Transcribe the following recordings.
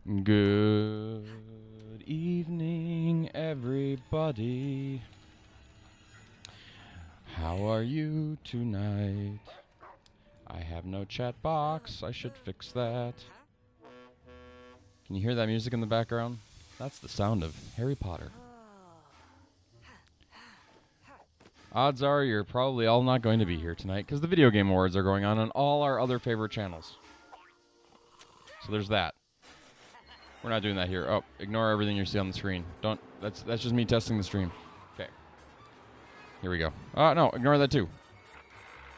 Good evening, everybody. How are you tonight? I have no chat box. I should fix that. Can you hear that music in the background? That's the sound of Harry Potter. Odds are you're probably all not going to be here tonight because the video game awards are going on all our other favorite channels. So there's that. We're not doing that here. Oh, ignore everything you see on the screen. Don't. That's just me testing the stream. Okay. Here we go. Oh, no, ignore that too.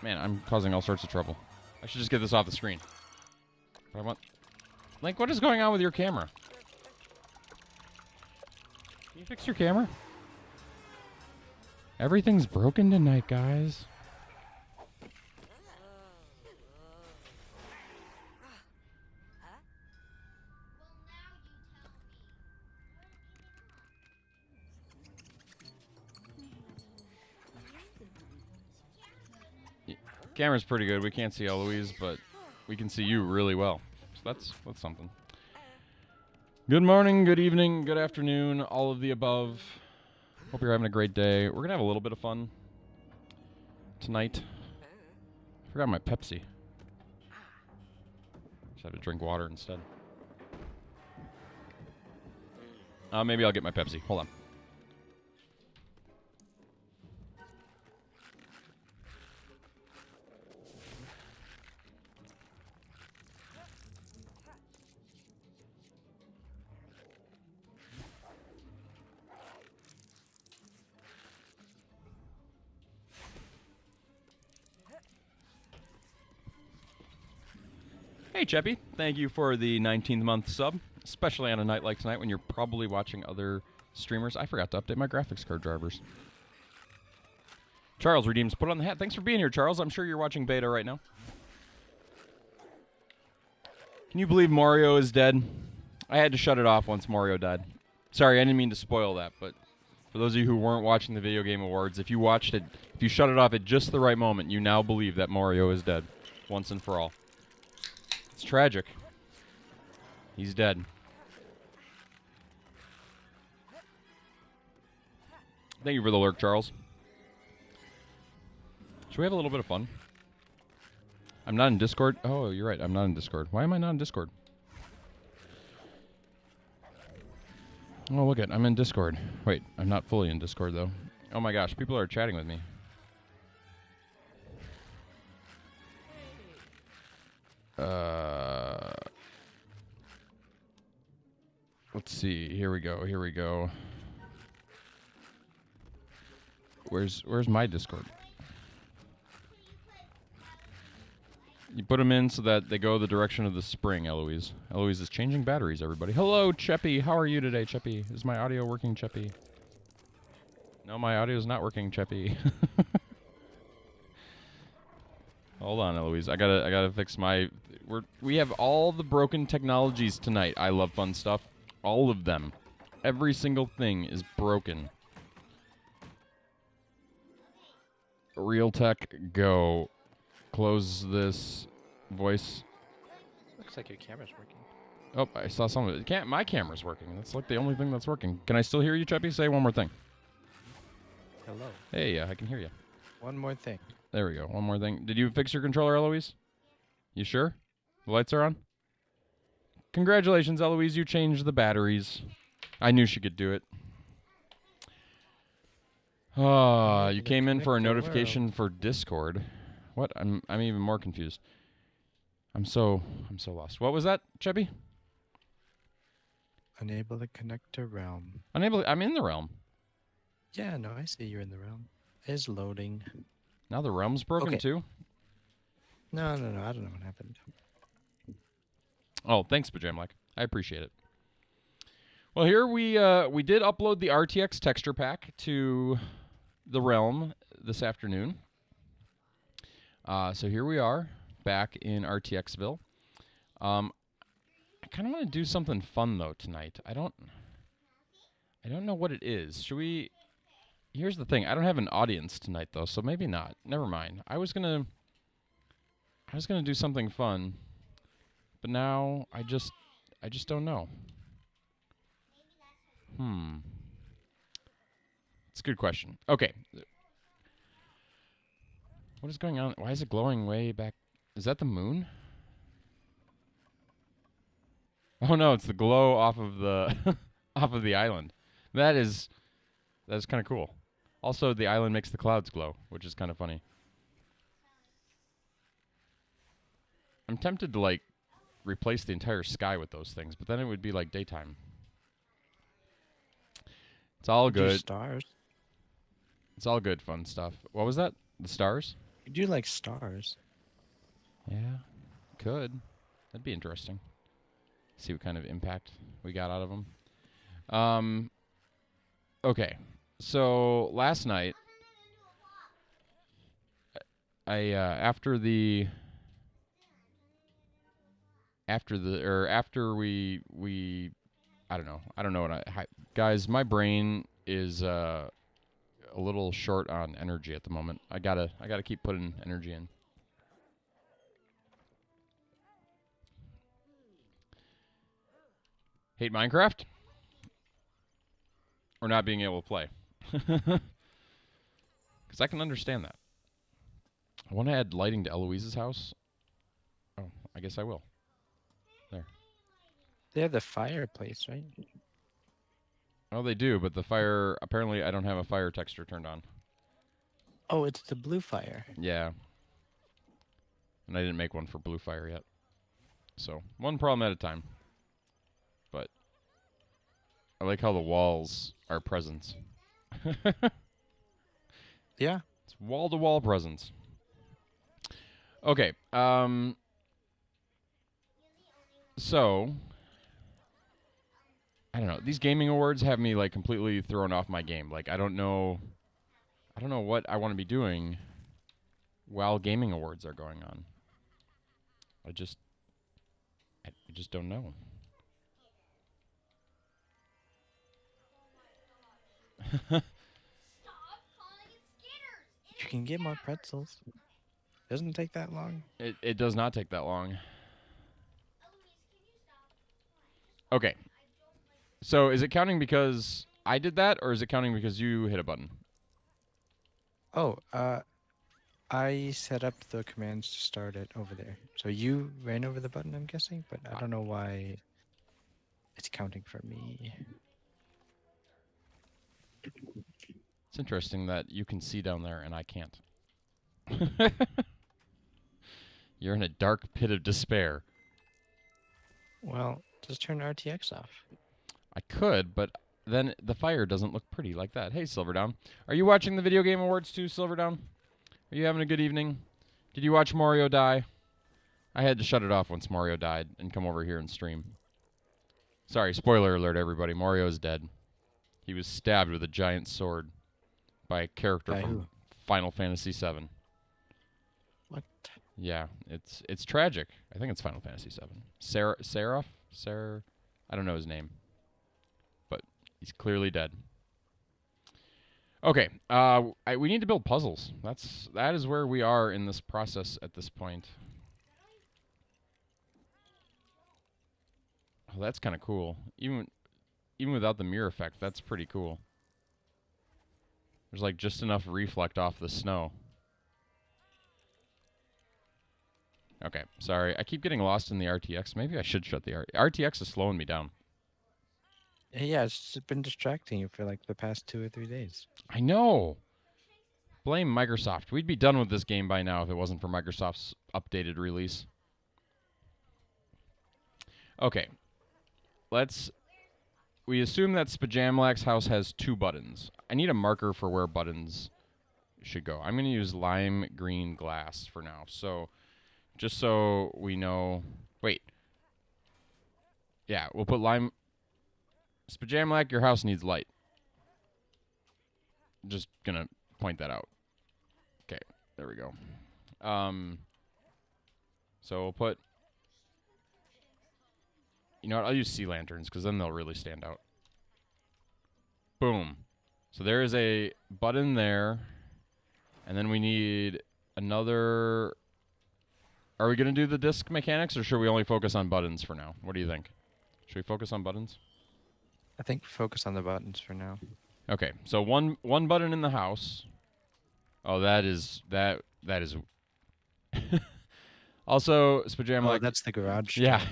Man, I'm causing all sorts of trouble. I should just get this off the screen. But I want... Link, what is going on with your camera? Can you fix your camera? Everything's broken tonight, guys. Camera's pretty good. We can't see Eloise, but we can see you really well. So that's something. Good morning, good evening, good afternoon, all of the above. Hope you're having a great day. We're going to have a little bit of fun tonight. I forgot my Pepsi. Just have to drink water instead. Maybe I'll get my Pepsi. Hold on. Hey, Cheppy. Thank you for the 19th month sub, especially on a night like tonight when you're probably watching other streamers. I forgot to update my graphics card drivers. Charles redeems put on the hat. Thanks for being here, Charles. I'm sure you're watching beta right now. Can you believe Mario is dead? I had to shut it off once Mario died. Sorry, I didn't mean to spoil that, but for those of you who weren't watching the Video Game Awards, if you watched it, if you shut it off at just the right moment, you now believe that Mario is dead, once and for all. It's tragic. He's dead. Thank you for the lurk, Charles. Should we have a little bit of fun? I'm not in Discord. Oh, you're right. I'm not in Discord. Why am I not in Discord? Oh, look it. I'm in Discord. Wait, I'm not fully in Discord, though. Oh my gosh, people are chatting with me. Let's see. Here we go. Here we go. Where's my Discord? You put them in so that they go the direction of the spring, Eloise. Eloise is changing batteries, everybody. Hello, Cheppy. How are you today, Cheppy? Is my audio working, Cheppy? No, my audio is not working, Cheppy. Hold on, Eloise. I gotta fix my... We have all the broken technologies tonight. I love fun stuff. All of them. Every single thing is broken. Real tech, go. Close this voice. Looks like your camera's working. Oh, I saw some of it. My camera's working. That's like the only thing that's working. Can I still hear you, Cheppy? Say one more thing. Hello. Hey, I can hear you. One more thing. There we go. One more thing. Did you fix your controller, Eloise? You sure? The lights are on? Congratulations, Eloise. You changed the batteries. I knew she could do it. You came in for a notification for Discord. What? I'm even more confused. I'm so lost. What was that, Cheppy? Unable to connect to realm. Unable. I'm in the realm. Yeah, no, I see you're in the realm. It's loading. Now the realm's broken too? No, I don't know what happened. Oh, thanks, Pajamlek. I appreciate it. Well, here we did upload the RTX texture pack to the realm this afternoon. So here we are, back in RTXville. I kind of want to do something fun though tonight. I don't know what it is. Should we? Here's the thing. I don't have an audience tonight though, so maybe not. Never mind. I was gonna do something fun, but now I I just don't know. It's a good question. Okay. What is going on? Why is it glowing way back? Is that the moon? Oh no, it's the glow off of the off of the island. That's kind of cool. Also, the island makes the clouds glow, which is kind of funny. I'm tempted to like replace the entire sky with those things, but then it would be like daytime. It's all Do good. stars. It's all good fun stuff. What was that? The stars? You do like stars. Yeah, could. That'd be interesting. See what kind of impact we got out of them. Okay. So last night, after we I don't know what guys, my brain is a little short on energy at the moment. I gotta keep putting energy in. Hate Minecraft? Or not being able to play? Because I can understand that. I want to add lighting to Eloise's house. Oh, I guess I will. There. They have the fireplace, right? Oh, they do, but the fire... Apparently, I don't have a fire texture turned on. Oh, it's the blue fire. Yeah. And I didn't make one for blue fire yet. So, one problem at a time. But I like how the walls are presents. Yeah. It's wall-to-wall presents. Okay. So, I don't know. These gaming awards have me like completely thrown off my game. Like I don't know what I want to be doing while gaming awards are going on. I just don't know. You can get more pretzels. Doesn't take that long. It does not take that long. Okay. So is it counting because I did that, or is it counting because you hit a button? Oh, I set up the commands to start it over there. So you ran over the button, I'm guessing, but I don't know why it's counting for me. It's interesting that you can see down there and I can't. You're in a dark pit of despair. Well, just turn RTX off. I could, but then the fire doesn't look pretty like that. Hey, Silverdown. Are you watching the Video Game Awards too, Silverdown? Are you having a good evening? Did you watch Mario die? I had to shut it off once Mario died and come over here and stream. Sorry, spoiler alert, everybody. Mario's dead. He was stabbed with a giant sword by a character By from who? Final Fantasy VII. What? Yeah, it's tragic. I think it's Final Fantasy VII. Seraph? I don't know his name. But he's clearly dead. Okay, we need to build puzzles. That is where we are in this process at this point. Oh, that's kind of cool. Even without the mirror effect, that's pretty cool. There's like just enough reflect off the snow. Okay, sorry. I keep getting lost in the RTX. Maybe I should shut the RTX is slowing me down. Yeah, it's been distracting you for like the past 2 or 3 days. I know. Blame Microsoft. We'd be done with this game by now if it wasn't for Microsoft's updated release. Okay. We assume that Spajamlack's house has 2 buttons. I need a marker for where buttons should go. I'm going to use lime green glass for now. So, just so we know... Wait. Yeah, we'll put lime... Spajamlack, your house needs light. Just going to point that out. Okay, there we go. So we'll put... You know what? I'll use sea lanterns because then they'll really stand out. Boom. So there is a button there. And then we need another... Are we going to do the disc mechanics or should we only focus on buttons for now? What do you think? Should we focus on buttons? I think focus on the buttons for now. Okay, so one button in the house. Oh, that is. Also, Oh, Spajamlek. that's the garage Yeah, door.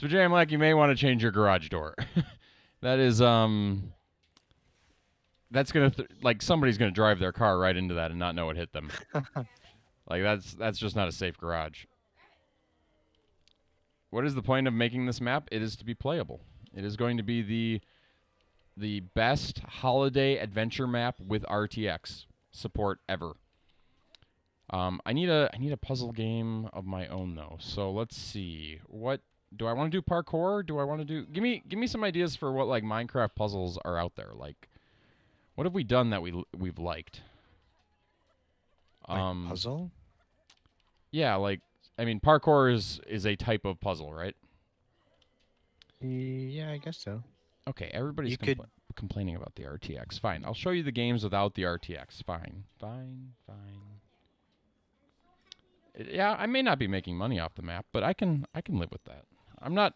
Spajamlek, you may want to change your garage door. That is That's gonna like somebody's gonna drive their car right into that and not know what hit them. Like that's just not a safe garage. What is the point of making this map? It is to be playable. It is going to be the best holiday adventure map with RTX support ever. I need a puzzle game of my own though. So let's see. What do I want to do? Parkour? Do I want to do? Give me some ideas for what like Minecraft puzzles are out there. Like, what have we done that we've liked? Like puzzle? Yeah, like I mean, parkour is a type of puzzle, right? Yeah, I guess so. Okay, everybody's You could. complaining about the RTX. Fine, I'll show you the games without the RTX. Fine. Yeah, I may not be making money off the map, but I can live with that. I'm not.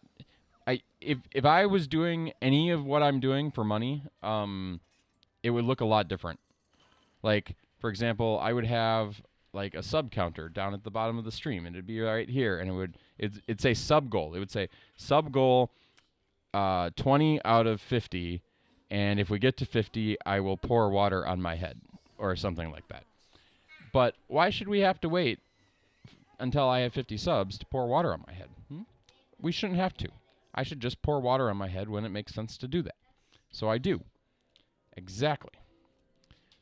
If I was doing any of what I'm doing for money, it would look a lot different. Like for example, I would have like a sub counter down at the bottom of the stream, and it'd be right here, and it'd say sub goal. It would say sub goal 20 out of 50, and if we get to 50, I will pour water on my head or something like that. But why should we have to wait until I have 50 subs to pour water on my head? We shouldn't have to. I should just pour water on my head when it makes sense to do that. So I do. Exactly.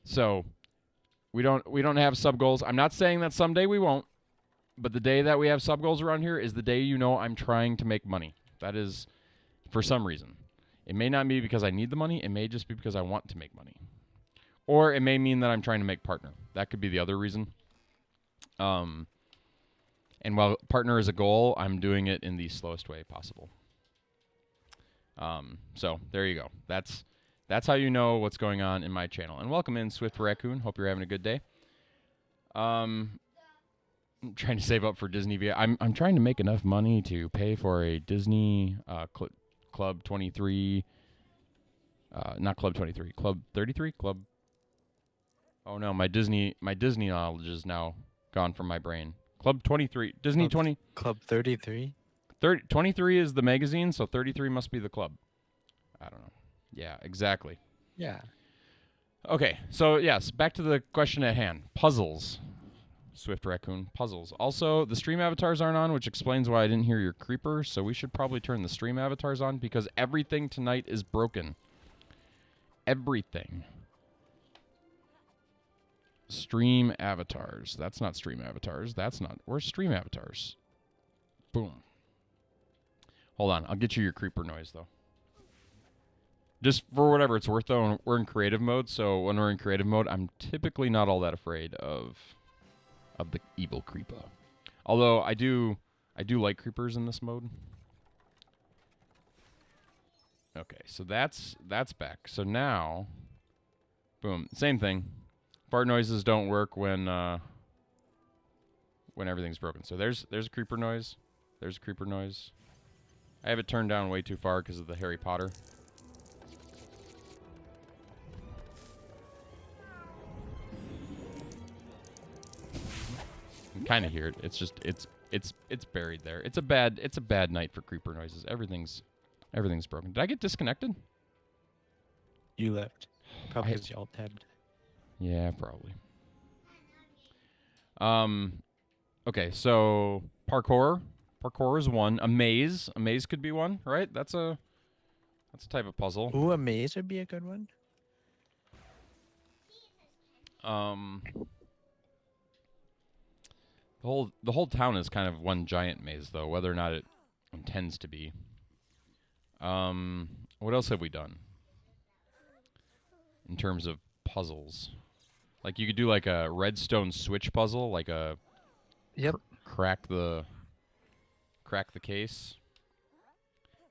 So we don't have sub goals. I'm not saying that someday we won't, but the day that we have sub goals around here is the day you know I'm trying to make money. That is for some reason. It may not be because I need the money. It may just be because I want to make money. Or it may mean that I'm trying to make partner. That could be the other reason. And while partner is a goal, I'm doing it in the slowest way possible. So there you go. That's how you know what's going on in my channel. And welcome in, Swift Raccoon. Hope you're having a good day. I'm trying to save up for Disney VI. I'm trying to make enough money to pay for a Disney Club 23. Not Club 23. Club 33. Club. Oh no, my Disney knowledge is now gone from my brain. Club 23. Disney 20. Club 33? 23 is the magazine, so 33 must be the club. I don't know. Yeah, exactly. Yeah. Okay, so yes, back to the question at hand. Puzzles. Swift Raccoon, puzzles. Also, the stream avatars aren't on, which explains why I didn't hear your creeper, so we should probably turn the stream avatars on because everything tonight is broken. Everything. Stream avatars. That's not stream avatars. That's not. Where's stream avatars? Boom. Hold on. I'll get you your creeper noise, though. Just for whatever it's worth, though, we're in creative mode, so when we're in creative mode, I'm typically not all that afraid of the evil creeper. Although I do like creepers in this mode. Okay, so that's back. So now, boom, same thing. Fart noises don't work when everything's broken. So there's a creeper noise. There's a creeper noise. I have it turned down way too far because of the Harry Potter. You can kind of hear it. It's just it's buried there. It's a bad night for creeper noises. Everything's broken. Did I get disconnected? You left. Probably because you alt-tabbed. Yeah, probably. Okay, so parkour. Parkour is one. A maze. A maze could be one, right? That's a type of puzzle. Ooh, a maze would be a good one. The whole town is kind of one giant maze, though, whether or not it intends to be. What else have we done in terms of puzzles? Like you could do like a redstone switch puzzle, like a crack the case.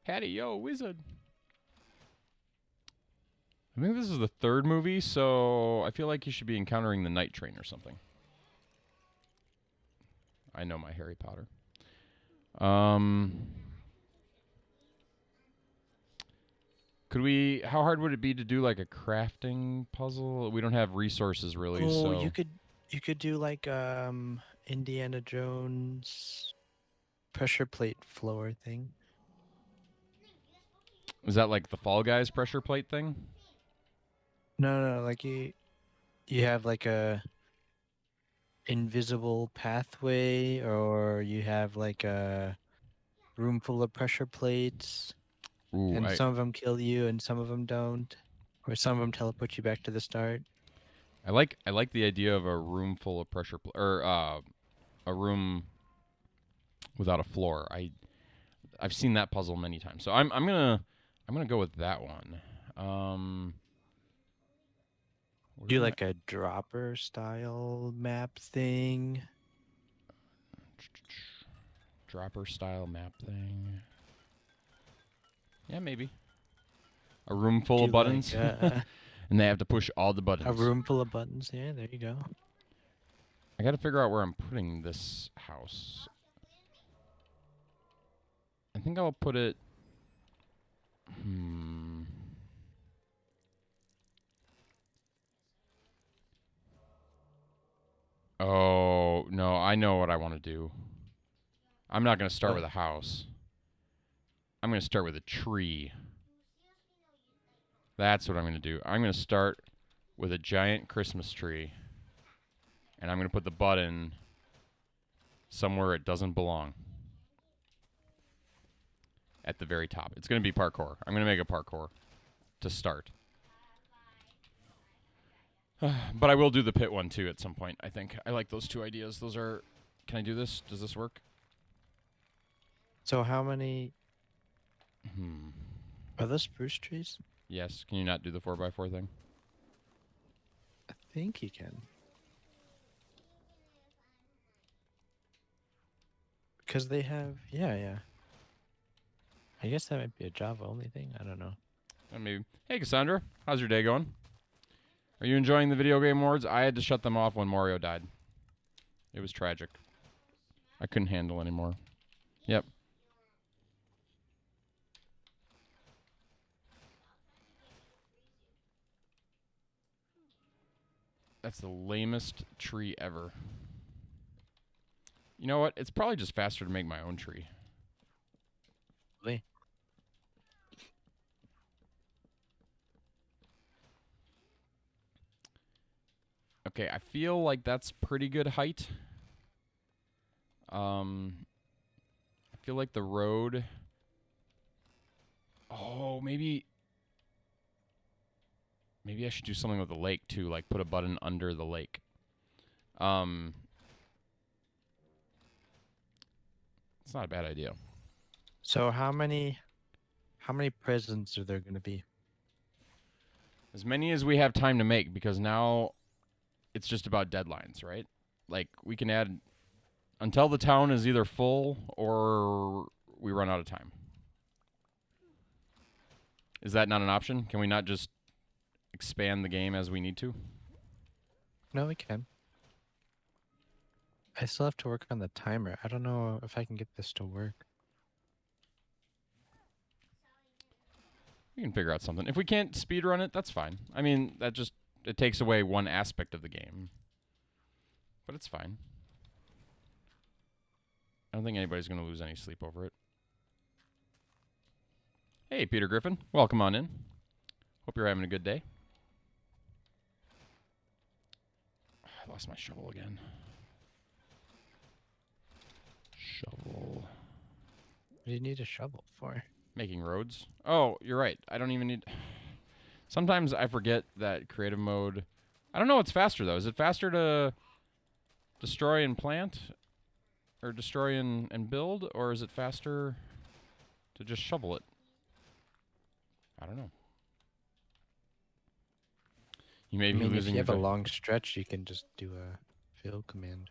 Hattie, yo, wizard. I think this is the third movie, so I feel like you should be encountering the night train or something. I know my Harry Potter. Could we? How hard would it be to do like a crafting puzzle? We don't have resources really, Oh, so you could do like Indiana Jones pressure plate floor thing. is that like the Fall Guys pressure plate thing? No, like you have like a invisible pathway, or you have like a room full of pressure plates, Ooh, and some of them kill you and some of them don't, or some of them teleport you back to the start. I like the idea of a room full of or a room without a floor. I've seen that puzzle many times, so I'm gonna go with that one. Where Do did like a dropper style map thing. dropper style map thing? Yeah, maybe a room full Do of buttons, like and they have to push all the a buttons. room full of buttons. Yeah, there you go. I got to figure out where I'm putting this house. I think I'll put it. Oh no, I know what I want to do. I'm not going to start What? with a house. I'm going to start with a tree. That's what I'm going to do. I'm going to start with a giant Christmas tree. And I'm going to put the button somewhere it doesn't belong. At the very top. It's going to be parkour. I'm going to make a parkour to start. But I will do the pit one too at some point, I think. I like those two ideas. Those are... Can I do this? Does this work? So how many Hmm. are those spruce trees? Yes. Can you not do the 4x4 thing? I think you can. Because they have, yeah. I guess that might be a Java only thing. I don't know. Maybe. Hey, Cassandra. How's your day going? Are you enjoying the video game awards? I had to shut them off when Mario died. It was tragic. I couldn't handle anymore. Yep. That's the lamest tree ever. You know what? It's probably just faster to make my own tree. Really? Okay, I feel like that's pretty good height. I feel like the road... Oh, maybe I should do something with the lake, too. Like, put a button under the lake. It's not a bad idea. So how many presents are there going to be? As many as we have time to make, because now it's just about deadlines, right? Like, we can add until the town is either full or we run out of time. Is that not an option? Can we not just expand the game as we need to? No, we can. I still have to work on the timer. I don't know if I can get this to work. We can figure out something. If we can't speedrun it, that's fine. I mean, it takes away one aspect of the game. But it's fine. I don't think anybody's going to lose any sleep over it. Hey, Peter Griffin. Welcome on in. Hope you're having a good day. I lost my shovel again. Shovel. What do you need a shovel for? Making roads. Oh, you're right. I don't even need... Sometimes I forget that creative mode... I don't know what's faster, though. Is it faster to destroy and plant? Or destroy and build? Or is it faster to just shovel it? I don't know. You may be if losing you your have a long stretch, you can just do a fill command.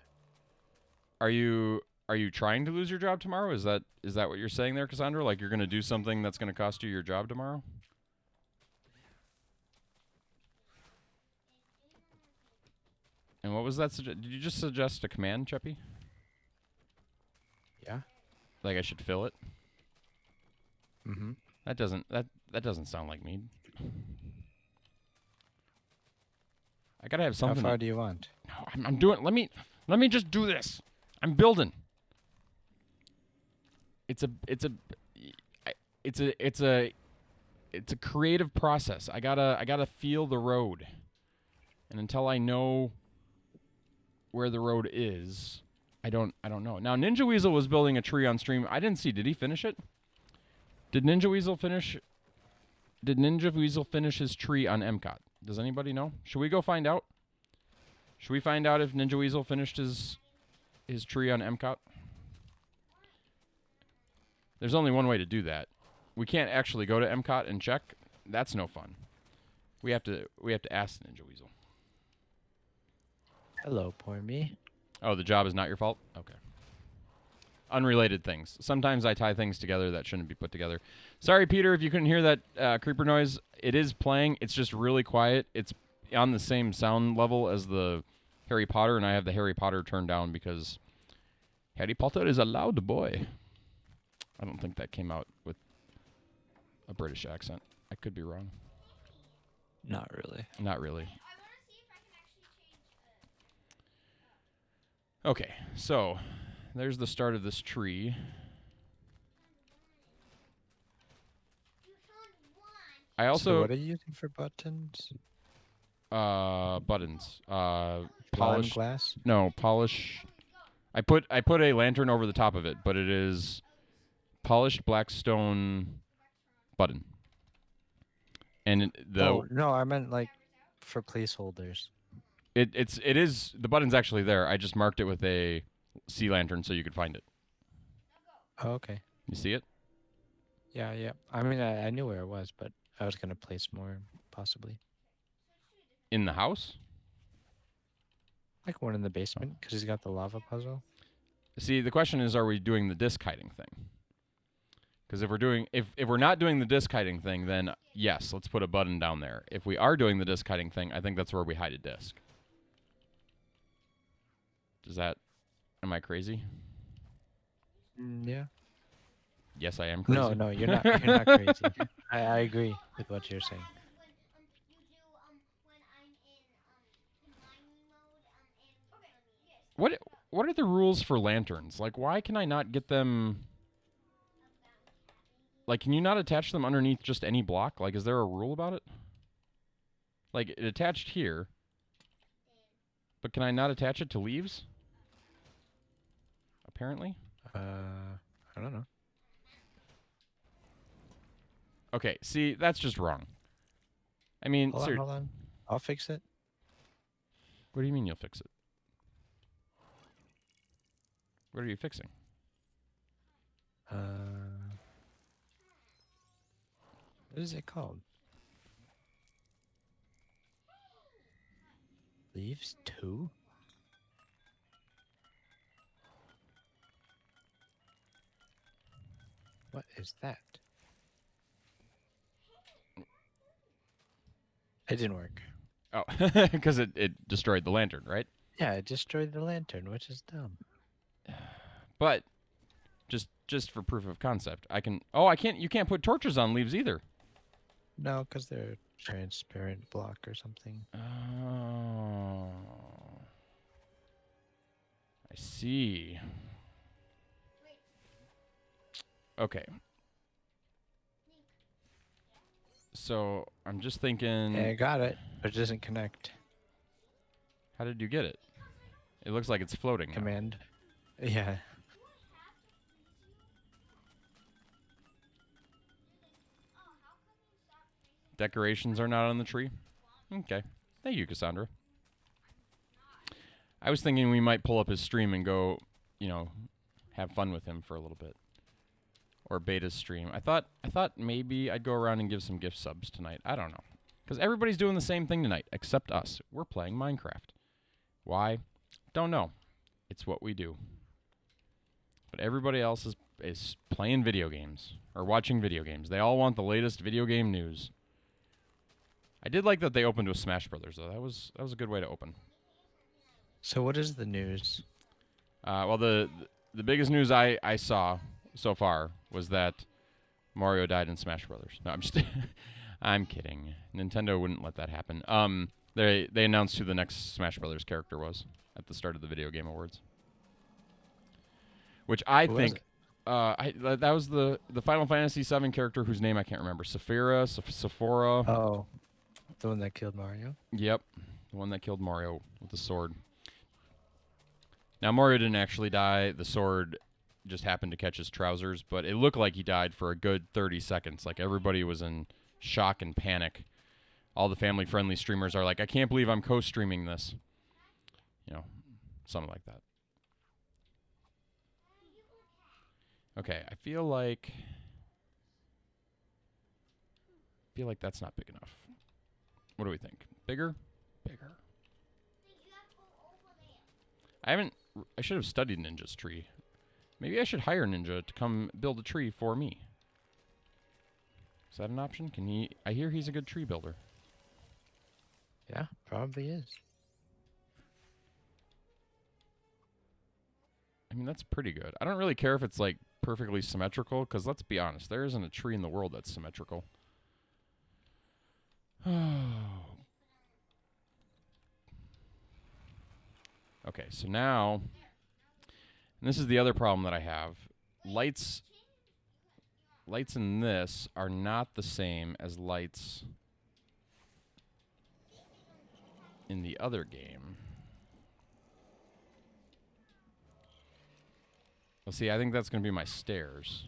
Are you trying to lose your job tomorrow? Is that what you're saying there, Cassandra? Like you're going to do something that's going to cost you your job tomorrow? And what was that? Did you just suggest a command, Cheppy? Yeah. Like I should fill it? Mm-hmm. That doesn't sound like me. I gotta have How something. far do you want? No, I'm doing. Let me just do this. I'm building. It's a creative process. I gotta feel the road, and until I know where the road is, I don't know. Now Ninja Weasel was building a tree on stream. I didn't see. Did he finish it? Did Ninja Weasel finish? Did Ninja Weasel finish his tree on MCOT? Does anybody know? Should we go find out? Should we find out if Ninja Weasel finished his tree on MCOT? There's only one way to do that. We can't actually go to MCOT and check. That's no fun. We have to ask Ninja Weasel. Hello, poor me. Oh, the job is not your fault? Okay. Unrelated things. Sometimes I tie things together that shouldn't be put together. Sorry, Peter, if you couldn't hear that creeper noise. It is playing. It's just really quiet. It's on the same sound level as the Harry Potter, and I have the Harry Potter turned down because Harry Potter is a loud boy. I don't think that came out with a British accent. I could be wrong. Not really. Not really. Okay, so there's the start of this tree. I also So what are you using for buttons? buttons. Lime Polish. glass? No, polish. I put a lantern over the top of it, but it is polished black stone button. And Oh no, I meant like for placeholders. it is the button's actually there. I just marked it with a sea lantern so you could find it. Oh, okay. You see it? Yeah, yeah. I mean, I knew where it was, but I was gonna place more possibly. In the house? Like one in the basement, because he's got the lava puzzle. See, the question is, are we doing the disc hiding thing? Because if we're not doing the disc hiding thing, then yes, let's put a button down there. If we are doing the disc hiding thing, I think that's where we hide a disc. Am I crazy? Yeah. Yes, I am crazy. No, no, you're not. You're not crazy. I agree with what you're saying. What are the rules for lanterns? Like, why can I not get them? Like, can you not attach them underneath just any block? Like, is there a rule about it? Like, it attached here, but can I not attach it to leaves? Apparently. I don't know. Okay, see, that's just wrong. I mean, Hold on. I'll fix it. What do you mean you'll fix it? What are you fixing? What is it called? Leaves 2? What is that? It didn't work. Oh, because it destroyed the lantern, right? Yeah, it destroyed the lantern, which is dumb. But just for proof of concept, I can. Oh, I can't. You can't put torches on leaves either. No, because they're transparent block or something. Oh, I see. Okay. So I'm just thinking. Yeah, I got it, but it doesn't connect. How did you get it? It looks like it's floating. Command. Yeah. Decorations are not on the tree? Okay. Thank you, Cassandra. I was thinking we might pull up his stream and go, have fun with him for a little bit. Or Beta's stream. I thought maybe I'd go around and give some gift subs tonight. I don't know. Because everybody's doing the same thing tonight, except us. We're playing Minecraft. Why? Don't know. It's what we do. But everybody else is playing video games. Or watching video games. They all want the latest video game news. I did like that they opened with Smash Brothers, though. That was a good way to open. So what is the news? Well, the biggest news I saw so far was that Mario died in Smash Brothers. No, I'm just I'm kidding. Nintendo wouldn't let that happen. They announced who the next Smash Brothers character was at the start of the Video Game Awards. Which I Who was think that was the Final Fantasy VII character whose name I can't remember. Sephora. Oh, the one that killed Mario? Yep. The one that killed Mario with the sword. Now, Mario didn't actually die. The sword just happened to catch his trousers, but it looked like he died for a good 30 seconds. Like, everybody was in shock and panic. All the family-friendly streamers are like, I can't believe I'm co-streaming this. You know, something like that. Okay, I feel like that's not big enough. What do we think? Bigger? Bigger. I should have studied Ninja's tree. Maybe I should hire Ninja to come build a tree for me. Is that an option? Can he? I hear he's a good tree builder. Yeah, probably is. I mean, that's pretty good. I don't really care if it's like perfectly symmetrical, because let's be honest, there isn't a tree in the world that's symmetrical. Okay, so now, and this is the other problem that I have. Lights in this are not the same as lights in the other game. Well, see, I think that's going to be my stairs.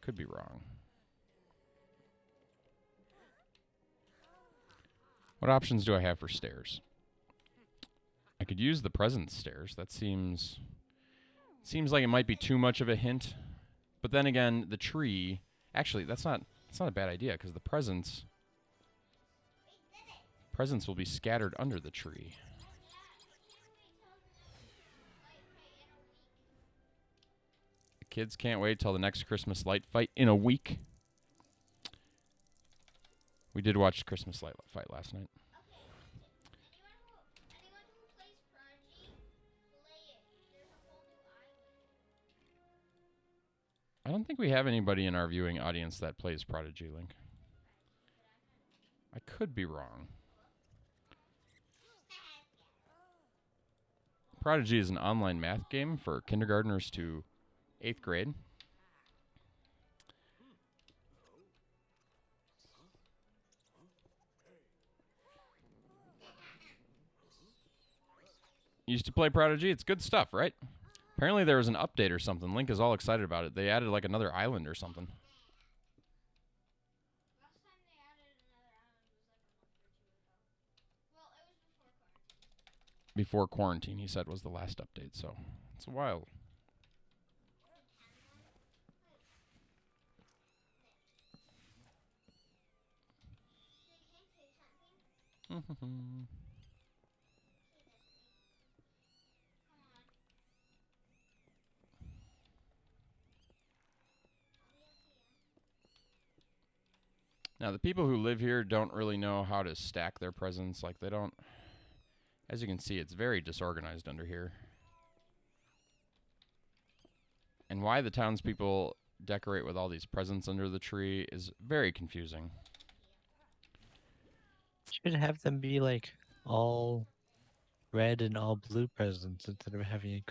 Could be wrong. What options do I have for stairs? I could use the presence stairs. That seems like it might be too much of a hint. But then again, the tree, actually, that's not a bad idea, because the presents will be scattered under the tree. The kids can't wait till the next Christmas light fight in a week. We did watch Christmas light fight last night. I don't think we have anybody in our viewing audience that plays Prodigy Link. I could be wrong. Prodigy is an online math game for kindergartners to 8th grade. Used to play Prodigy. It's good stuff, right? Apparently there was an update or something. Link is all excited about it. They added like another island or something. Before quarantine, he said, was the last update, so it's a while. Now, the people who live here don't really know how to stack their presents. Like, they don't... As you can see, it's very disorganized under here. And why the townspeople decorate with all these presents under the tree is very confusing. Should have them be like all red and all blue presents instead of having a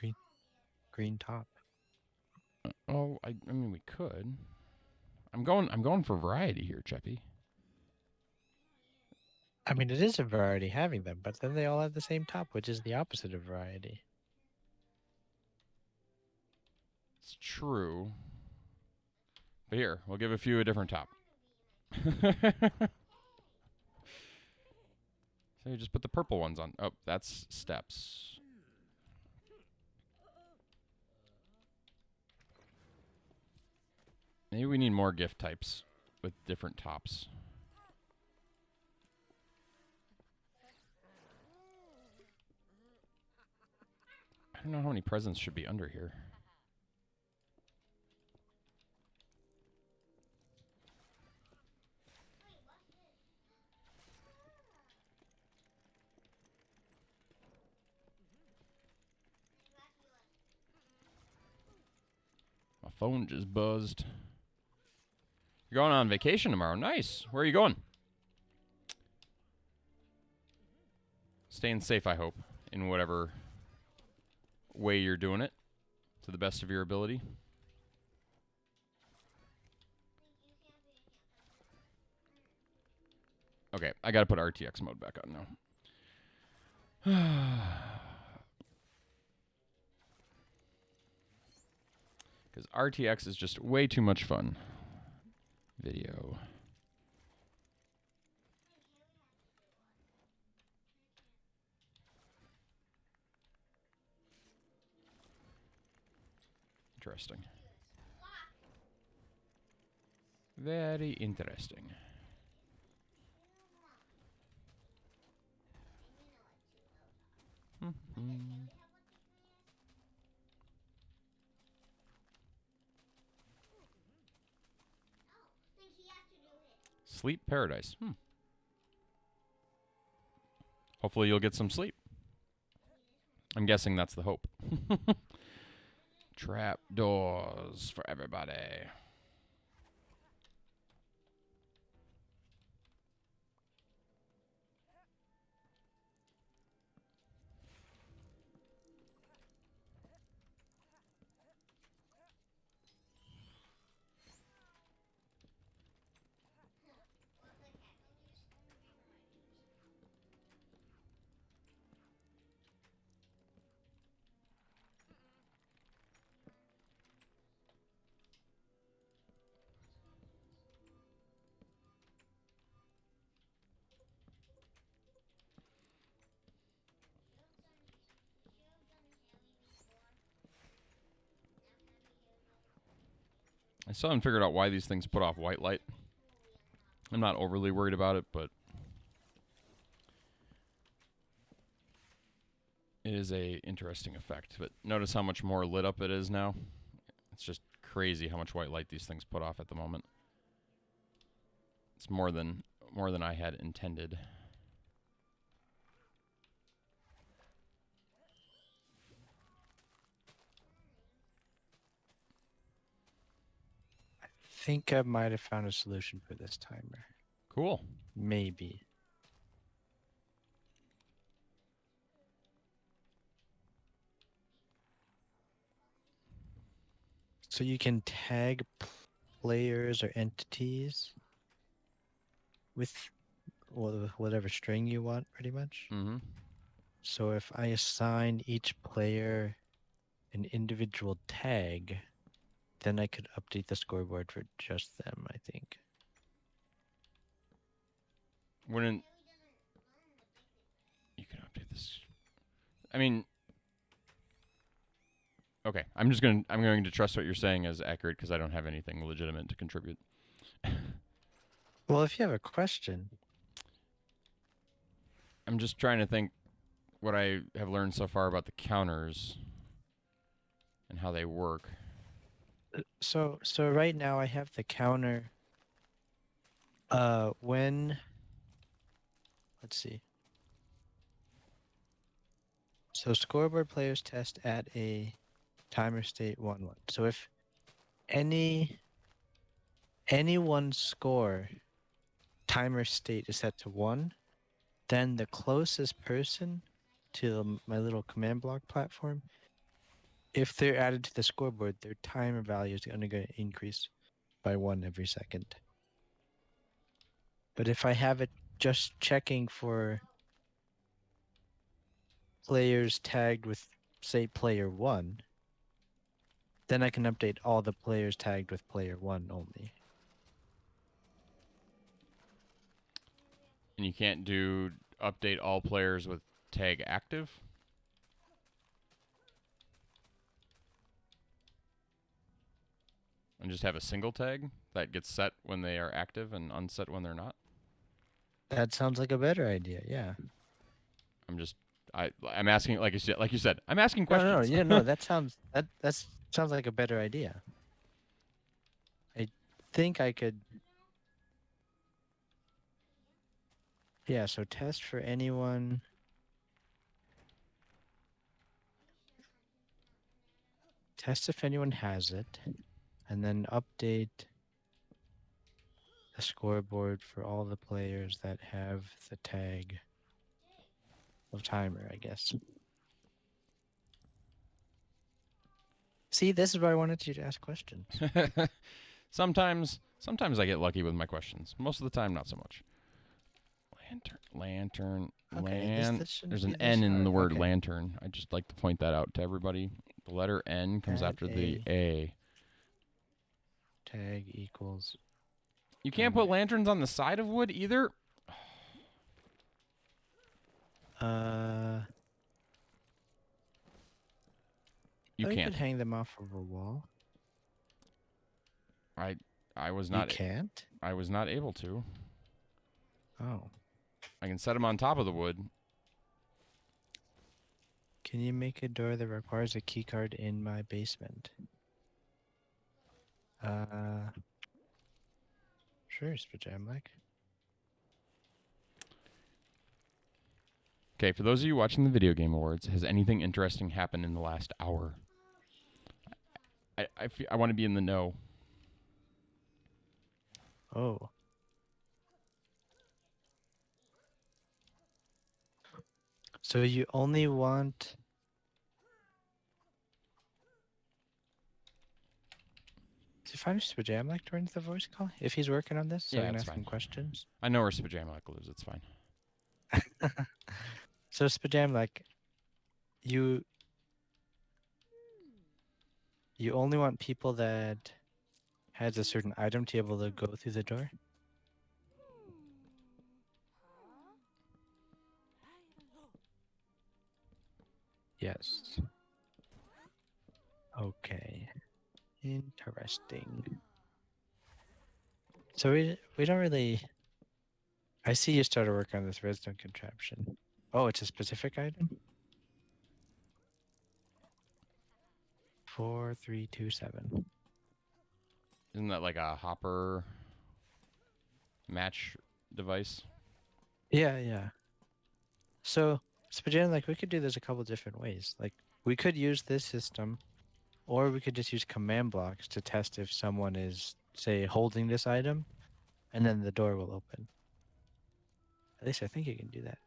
green top. Oh, I mean, we could. I'm going for variety here, Cheppy. I mean, it is a variety having them, but then they all have the same top, which is the opposite of variety. It's true. But here, we'll give a few a different top. So you just put the purple ones on. Oh, that's steps. Maybe we need more gift types with different tops. I don't know how many presents should be under here. phone just buzzed. You're going on vacation tomorrow. Nice. Where are you going? Staying safe, I hope, in whatever way you're doing it, to the best of your ability. Okay, I gotta put RTX mode back on now. Because RTX is just way too much fun. Video. Interesting. Very interesting. Sleep paradise. Hopefully you'll get some sleep. I'm guessing that's the hope. Trap doors for everybody. I still haven't figured out why these things put off white light. I'm not overly worried about it, but it is a interesting effect. But notice how much more lit up it is now. It's just crazy how much white light these things put off at the moment. It's more than I had intended. I think I might have found a solution for this timer. Cool. Maybe. So you can tag players or entities with whatever string you want, pretty much. Mm-hmm. So if I assign each player an individual tag, then I could update the scoreboard for just them, I think. Wouldn't you can update this? I mean, okay. I'm going to trust what you're saying as accurate because I don't have anything legitimate to contribute. Well, if you have a question. I'm just trying to think what I have learned so far about the counters and how they work. So right now I have the counter. When let's see. So scoreboard players test at a timer state 1-1. So if anyone's score timer state is set to 1, then the closest person to my little command block platform, if they're added to the scoreboard, their timer value is going to increase by 1 every second. But if I have it just checking for players tagged with, say, player 1, then I can update all the players tagged with player 1 only. And you can't do update all players with tag active? And just have a single tag that gets set when they are active and unset when they're not? That sounds like a better idea, yeah. I'm asking, like you said, I'm asking questions. No, that sounds like a better idea. I think I could. Yeah, so test for anyone. Test if anyone has it. and then update the scoreboard for all the players that have the tag of timer, I guess. See, this is why I wanted you to ask questions. Sometimes I get lucky with my questions. Most of the time, not so much. Lantern. Okay, this shouldn't There's be an this N in the hard. word Okay. lantern. I just like to point that out to everybody. The letter N comes Add after the A. tag equals. You can't put lanterns on the side of wood either. You You can't. could hang them off of a wall. I was You not. can't? I was not able to. Oh. I can set them on top of the wood. Can you make a door that requires a keycard in my basement? Sure, Spajamlek. Okay, for those of you watching the Video Game Awards, has anything interesting happened in the last hour? I want to be in the know. Oh. So you only want... If I'm Spajamlek during the voice call? If he's working on this, so I Yeah, can it's ask fine. him questions? I know where Spajamlek lives. It's fine. So Spajamlek, you only want people that has a certain item to be able to go through the door? Yes. Okay. Interesting. So we don't really... I see you started working on this redstone contraption. Oh, it's a specific item? 4327. Isn't that like a hopper match device? Yeah, yeah. So, Spajan, like we could do this a couple different ways. Like we could use this system, or we could just use command blocks to test if someone is, say, holding this item, and then the door will open. At least I think you can do that.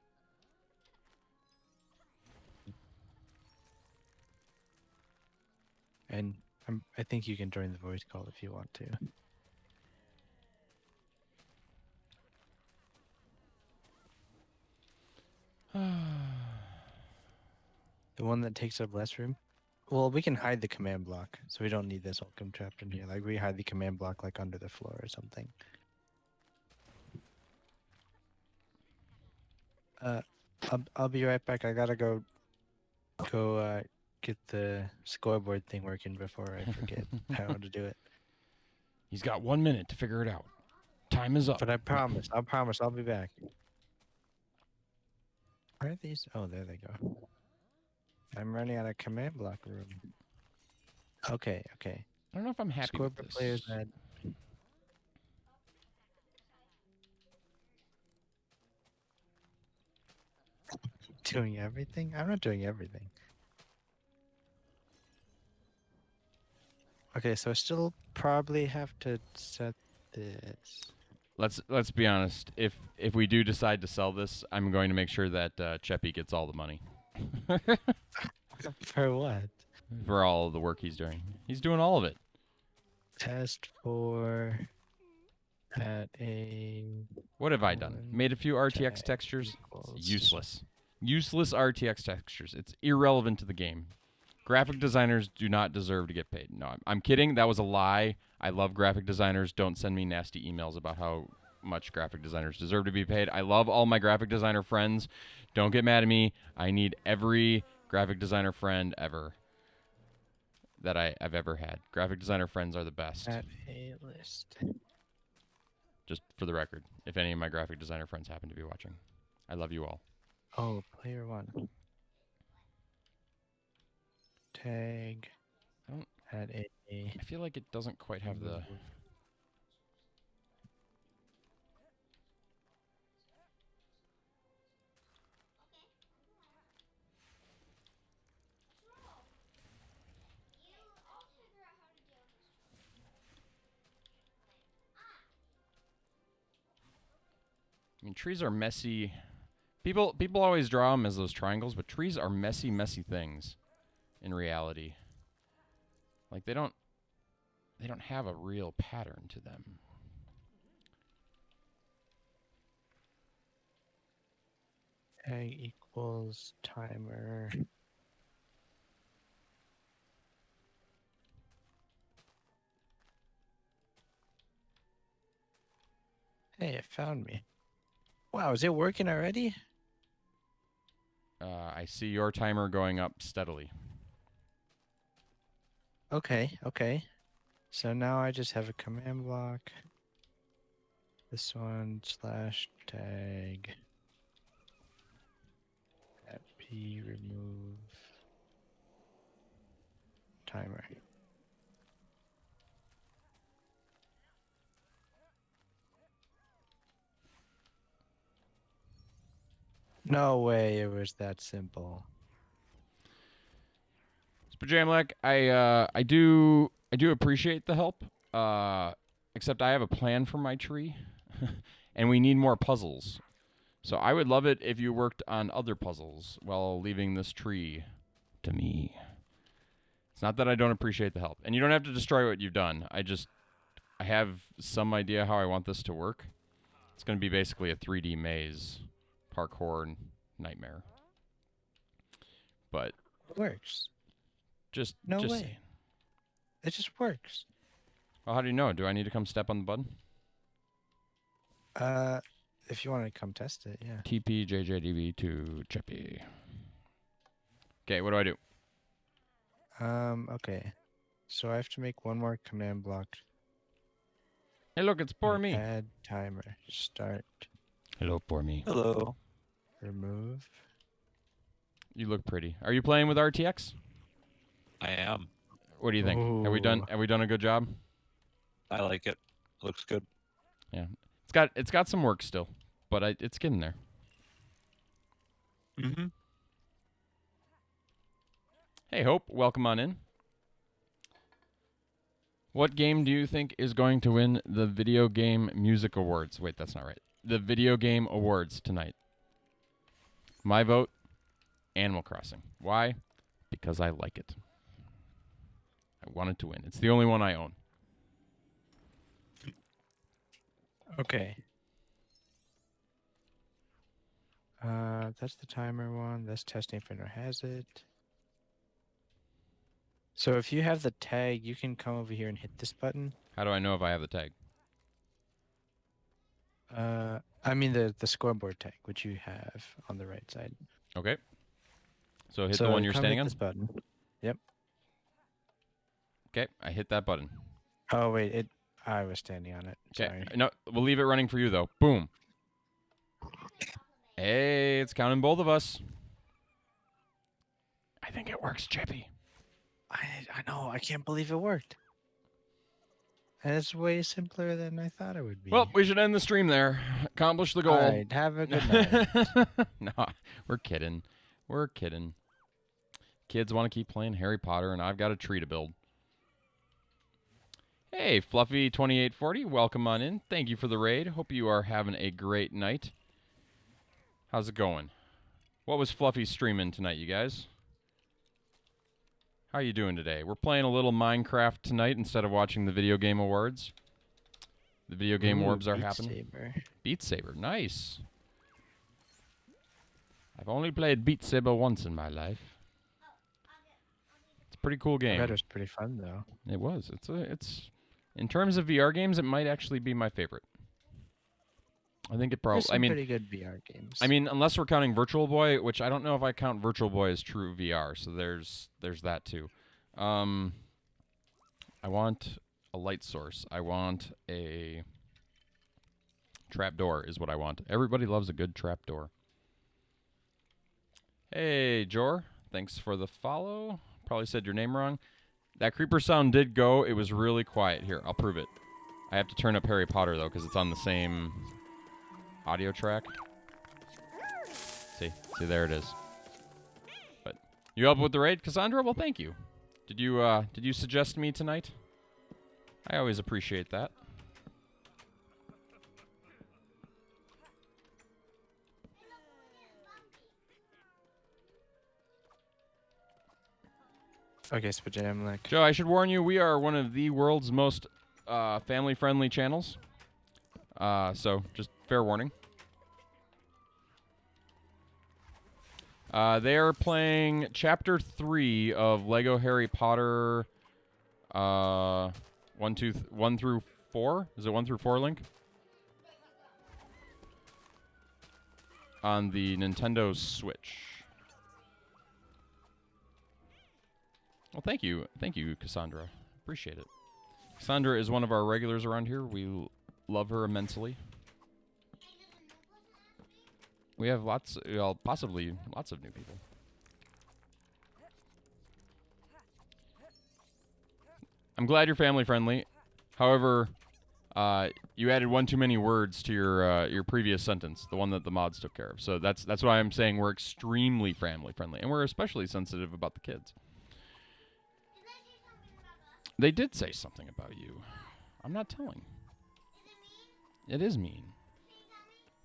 And I think you can join the voice call if you want to. The one that takes up less room? Well, we can hide the command block, so we don't need this whole contraption here. Like we hide the command block like under the floor or something. I'll be right back. I gotta go get the scoreboard thing working before I forget how to do it. He's got 1 minute to figure it out. Time is up. But I promise, I'll be back. Where are these? Oh, there they go. I'm running out of command block room. Okay. I don't know if I'm happy with Scoreboard this. players had... Doing everything? I'm not doing everything. Okay, so I still probably have to set this. Let's be honest. If we do decide to sell this, I'm going to make sure that Cheppy gets all the money For what? for all of the work he's doing. He's doing all of it. Test for at a... What have I done? Made a few RTX tag textures? equals- It's useless. Useless RTX textures. It's irrelevant to the game. Graphic designers do not deserve to get paid. No, I'm kidding. That was a lie. I love graphic designers. Don't send me nasty emails about how much graphic designers deserve to be paid. I love all my graphic designer friends. Don't get mad at me. I need every graphic designer friend ever that I've ever had. Graphic designer friends are the best. At a list. Just for the record, if any of my graphic designer friends happen to be watching. I love you all. Oh, player one. Tag. I don't- At a... I feel like it doesn't quite have the... I mean, trees are messy. People always draw them as those triangles, but trees are messy, messy things in reality. Like they don't have a real pattern to them. Tag equals timer. Hey, it found me. Wow, is it working already? I see your timer going up steadily. Okay, okay. So now I just have a command block. This one / tag at p remove timer. No way it was that simple. Spajamlek, I do appreciate the help. Except I have a plan for my tree, and we need more puzzles. So I would love it if you worked on other puzzles while leaving this tree to me. It's not that I don't appreciate the help, and you don't have to destroy what you've done. I have some idea how I want this to work. It's going to be basically a 3D maze, parkour nightmare. But It works. just No just way. saying. It just works. Well, how do you know? Do I need to come step on the button? If you want to come test it, yeah. TPJJDB to Chippy. Okay, what do I do? Okay. So I have to make one more command block. Hey, look, it's poor and me. Add timer. Start. Hello, poor me. Hello. Remove. You look pretty. Are you playing with RTX? I am. What do you think? Have we done a good job? I like it. Looks good. Yeah. It's got some work still, but it's getting there. Mm-hmm. Hey, Hope, welcome on in. What game do you think is going to win the Video Game Music Awards? Wait, that's not right. The Video Game Awards tonight. My vote, Animal Crossing. Why? Because I like it. I want it to win. It's the only one I own. Okay. That's the timer one. That's testing if anyone has it. So if you have the tag, you can come over here and hit this button. How do I know if I have the tag? I mean the scoreboard tag, which you have on the right side. Okay. So hit so the one you're come standing hit on? this button. Yep. Okay, I hit that button. Oh wait, I was standing on it. Okay. Sorry. No, we'll leave it running for you though. Boom. Hey, it's counting both of us. I think it works, Chippy. I know. I can't believe it worked. And it's way simpler than I thought it would be. Well, we should end the stream there. Accomplish the goal. All right. Have a good night. No, we're kidding. We're kidding. Kids want to keep playing Harry Potter, and I've got a tree to build. Hey, Fluffy2840, welcome on in. Thank you for the raid. Hope you are having a great night. How's it going? What was Fluffy streaming tonight, you guys? How are you doing today? We're playing a little Minecraft tonight instead of watching the Video Game Awards. The Video Game Awards are happening. Saber. Beat Saber, nice. I've only played Beat Saber once in my life. It's a pretty cool I game. bet it was pretty fun though. It was. It's in terms of VR games, it might actually be my favorite. I think it probably. There's some pretty good VR games. I mean, unless we're counting Virtual Boy, which I don't know if I count Virtual Boy as true VR. So there's that too. I want a light source. I want a trapdoor is what I want. Everybody loves a good trapdoor. Hey, Jor. Thanks for the follow. Probably said your name wrong. That creeper sound did go. It was really quiet. Here, I'll prove it. I have to turn up Harry Potter, though, because it's on the same audio track. See, there it is. But you help with the raid, Cassandra? Well, thank you. Did you suggest me tonight? I always appreciate that. Okay, Spaghetti, like, Joe, I should warn you, we are one of the world's most family-friendly channels. So, just fair warning. They are playing Chapter 3 of Lego Harry Potter 1 through 4? Is it 1 through 4, Link? On the Nintendo Switch. Well, thank you. Thank you, Cassandra. Appreciate it. Cassandra is one of our regulars around here. We love her immensely. We have lots, well, possibly lots of new people. I'm glad you're family friendly. However, you added one too many words to your previous sentence, the one that the mods took care of. So that's why I'm saying we're extremely family friendly, and we're especially sensitive about the kids. They did say something about you. I'm not telling. It is mean.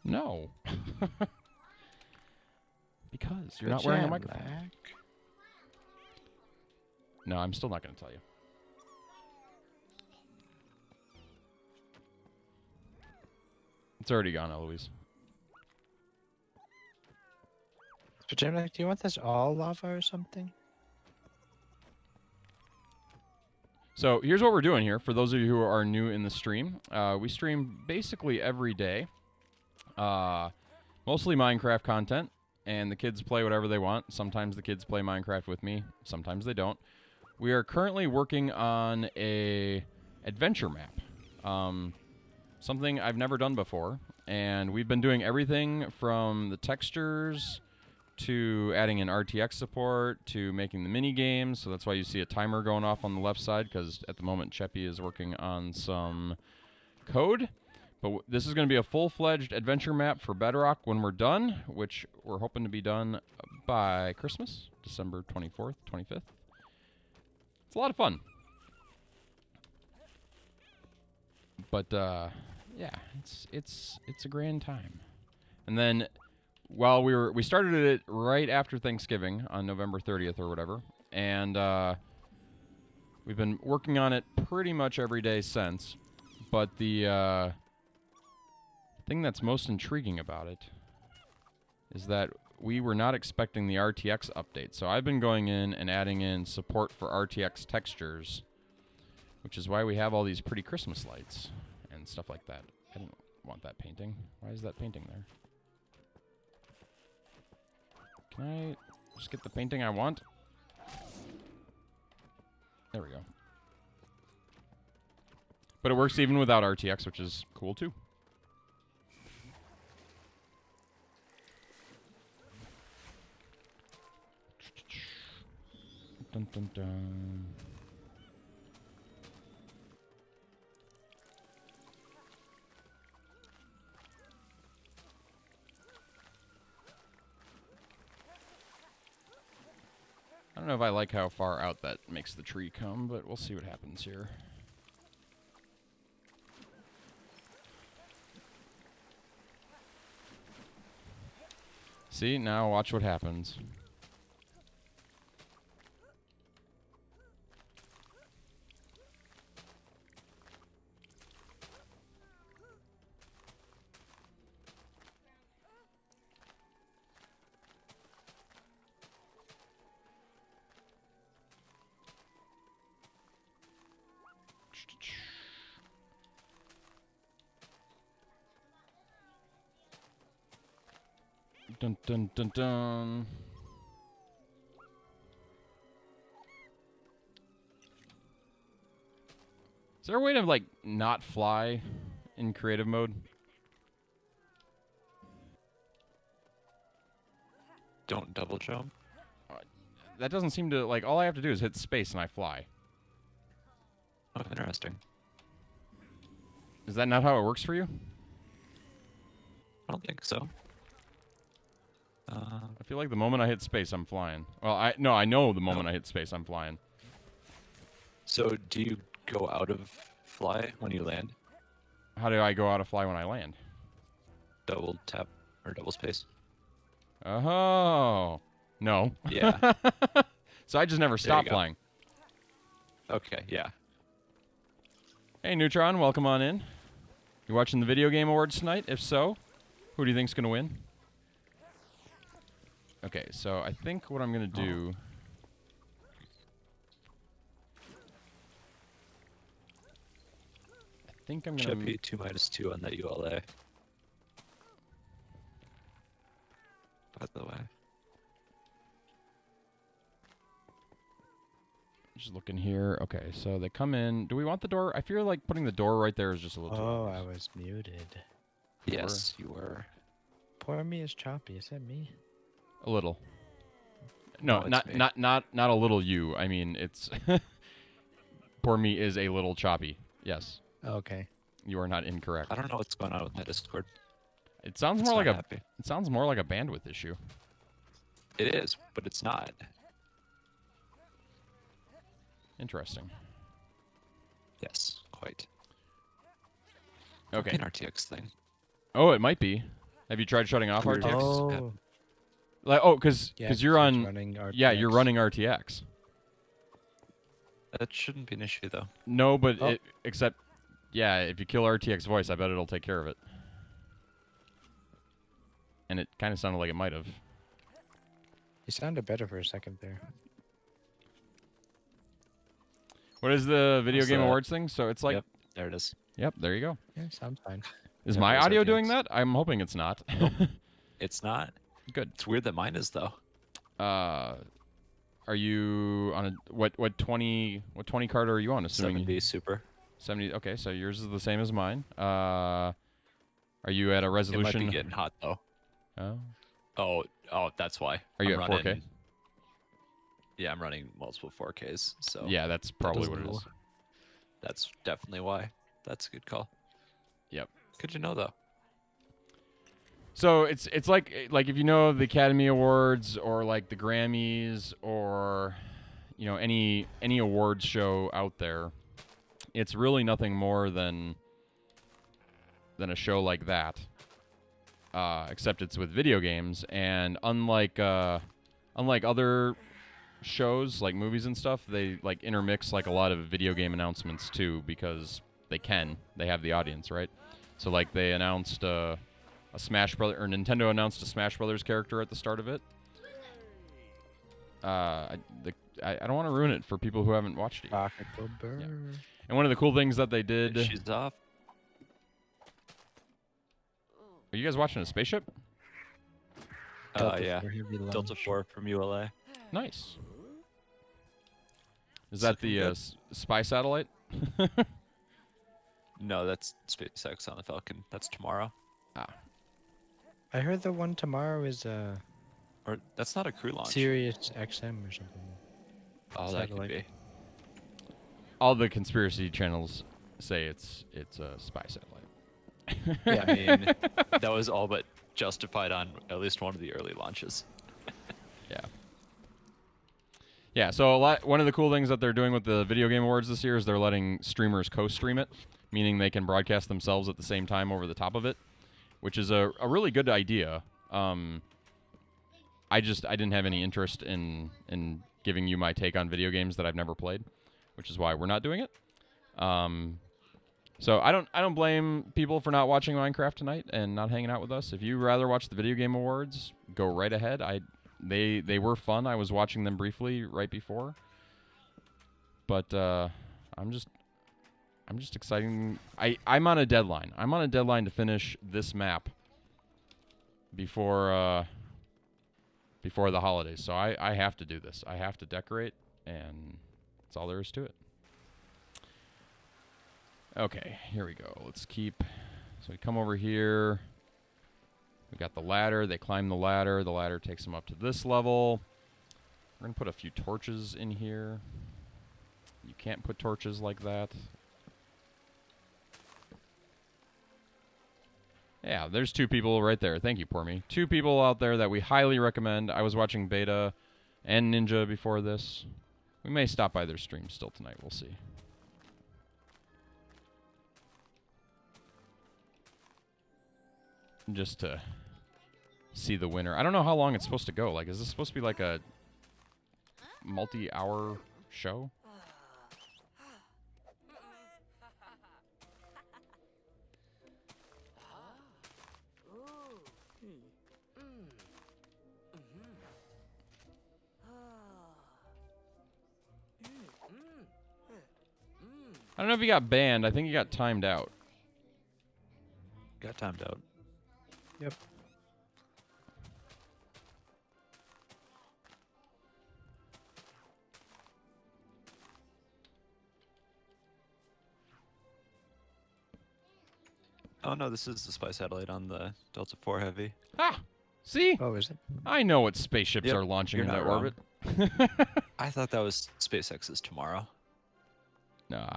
No. Because you're not wearing a microphone. No, I'm still not going to tell you. It's already gone, Eloise. Spaghetti, like, do you want this all lava or something? So here's what we're doing here. For those of you who are new in the stream, we stream basically every day. Mostly Minecraft content, and the kids play whatever they want. Sometimes the kids play Minecraft with me. Sometimes they don't. We are currently working on a adventure map. Something I've never done before. And we've been doing everything from the textures to adding in RTX support to making the mini games. So that's why you see a timer going off on the left side, because at the moment Cheppy is working on some code. But this is going to be a full-fledged adventure map for Bedrock when we're done, which we're hoping to be done by Christmas, December 24th, 25th. It's a lot of fun. But yeah, it's a grand time. And then while we started it right after Thanksgiving on November 30th or whatever, and we've been working on it pretty much every day since. But the thing that's most intriguing about it is that we were not expecting the RTX update. So I've been going in and adding in support for RTX textures, which is why we have all these pretty Christmas lights and stuff like that. I didn't want that painting. Why is that painting there? Can I just get the painting I want? There we go. But it works even without RTX, which is cool too. Dun, dun, dun. I don't know if I like how far out that makes the tree come, but we'll see what happens here. See, now watch what happens. Dun dun dun dun. Is there a way to, like, not fly in creative mode? Don't double jump. That doesn't seem to, like, all I have to do is hit space and I fly. Oh, interesting. Is that not how it works for you? I don't think so. I feel like the moment I hit space, I'm flying. Well, I know the moment I hit space, I'm flying. So do you go out of fly when you land? How do I go out of fly when I land? Double tap or double space? Oh. No. Yeah. So I just never stop you go. flying. Okay, yeah. Hey, Neutron, welcome on in. You watching the Video Game Awards tonight? If so, who do you think's going to win? Okay, so I think what I'm going to do... I think I'm going to... Should 2 minus 2 on that ULA. By the way. Just looking here. Okay, so they come in. Do we want the door? I feel like putting the door right there is just a little too Oh, obvious. I was muted. Yes, you were. Poor me is choppy. Is that me? A little. No, No, it's not me. not a little you. I mean, it's poor me is a little choppy. Yes, Okay. you are not incorrect. I don't know what's going on with my Discord. It sounds It's more like not a happy. it sounds more like a bandwidth issue. It is, but it's not. Interesting. Yes, quite. Okay. An RTX thing. Oh, it might be. Have you tried shutting off Weird. RTX? Oh, Like, oh, because yeah, you're it's on. running Yeah, you're RTX. running RTX. That shouldn't be an issue, though. No, but Oh. except, yeah, if you kill RTX voice, I bet it'll take care of it. And it kind of sounded like it might have. You sounded better for a second there. What is the Video What's Game that? Awards thing? So it's like, Yep, there it is. yep, there you go. Yeah, sounds fine. Is Yeah, my there's audio RTX. doing that? I'm hoping it's not. It's not. Good. It's weird that mine is, though. Are you on a what 20 card are you on? Assuming 7D Super. 70. Okay, so yours is the same as mine. Are you at a It might resolution? be getting hot, though. Oh, Oh, that's why. Are you I'm at 4K? running- Yeah, I'm running multiple 4Ks, so yeah, that's probably what it doesn't is. that's definitely why. That's a good call. Yep. Good to know, though. So it's like if you know the Academy Awards or like the Grammys or you know any awards show out there, it's really nothing more than a show like that. Except it's with video games, and unlike other shows like movies and stuff, they like intermix like a lot of video game announcements too because they have the audience, right? So like they announced a Smash Brother or Nintendo announced a Smash Brothers character at the start of it. I don't want to ruin it for people who haven't watched it yet. Tropical bird. And one of the cool things that they did. She's off. Are you guys watching a spaceship? Delta Yeah. 4 heavy Delta launch. 4 from ULA. Nice. Is It's that looking the good. spy satellite? No, that's SpaceX on the Falcon. That's tomorrow. I heard the one tomorrow is Or that's not a crew launch. Sirius XM or something. Oh, that could satellite. be. All the conspiracy channels say it's a spy satellite. Yeah. I mean, that was all but justified on at least one of the early launches. Yeah. Yeah, so one of the cool things that they're doing with the Video Game Awards this year is they're letting streamers co-stream it, meaning they can broadcast themselves at the same time over the top of it, which is a really good idea. I didn't have any interest in giving you my take on video games that I've never played, which is why we're not doing it. So I don't blame people for not watching Minecraft tonight and not hanging out with us. If you rather watch the Video Game Awards, go right ahead. They were fun. I was watching them briefly right before, but I'm just excited. I'm on a deadline. I'm on a deadline to finish this map before the holidays. So I have to do this. I have to decorate, and that's all there is to it. Okay, here we go. Let's keep. So we come over here. We got the ladder. They climb the ladder. The ladder takes them up to this level. We're going to put a few torches in here. You can't put torches like that. Yeah, there's 2 people right there. Thank you, Pormy. 2 people out there that we highly recommend. I was watching Beta and Ninja before this. We may stop by their stream still tonight. We'll see. Just to see the winner. I don't know how long it's supposed to go. Like, is this supposed to be like a multi-hour show? I don't know if he got banned. I think he got timed out. Got timed out. Yep. Oh no, this is the spy satellite on the Delta 4 Heavy. Ah, see? Oh, is it? I know what spaceships Yep, are launching you're into not wrong. orbit. I thought that was SpaceX's tomorrow. No,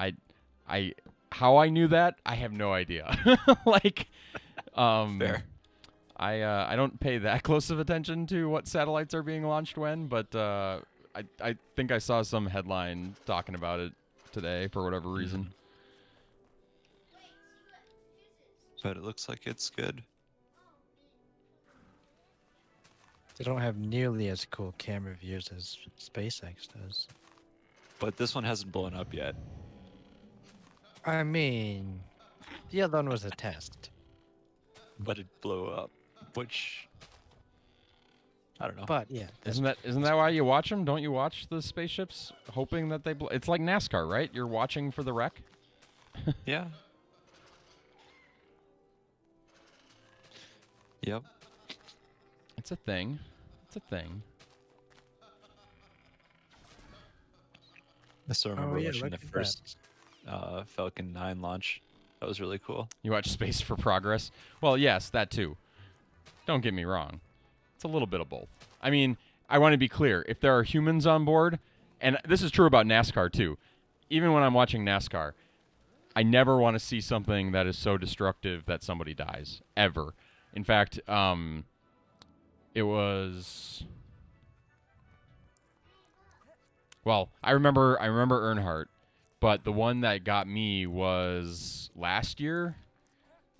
how I knew that, I have no idea. Like, Fair. I don't pay that close of attention to what satellites are being launched when, but I think I saw some headline talking about it today for whatever reason. But it looks like it's good. They don't have nearly as cool camera views as SpaceX does. But this one hasn't blown up yet. I mean, the other one was a test. But it blew up, which I don't know. But yeah, Isn't that why you watch them? Don't you watch the spaceships hoping that they blow? It's like NASCAR, right? You're watching for the wreck. Yeah. Yep. It's a thing. It's a thing. I still remember yeah, watching look the at that. first Falcon 9 launch. That was really cool. You watch Space for Progress? Well, yes, that too. Don't get me wrong. It's a little bit of both. I mean, I want to be clear. If there are humans on board, and this is true about NASCAR too, even when I'm watching NASCAR, I never want to see something that is so destructive that somebody dies, ever. In fact, it was... Well, I remember Earnhardt, but the one that got me was last year.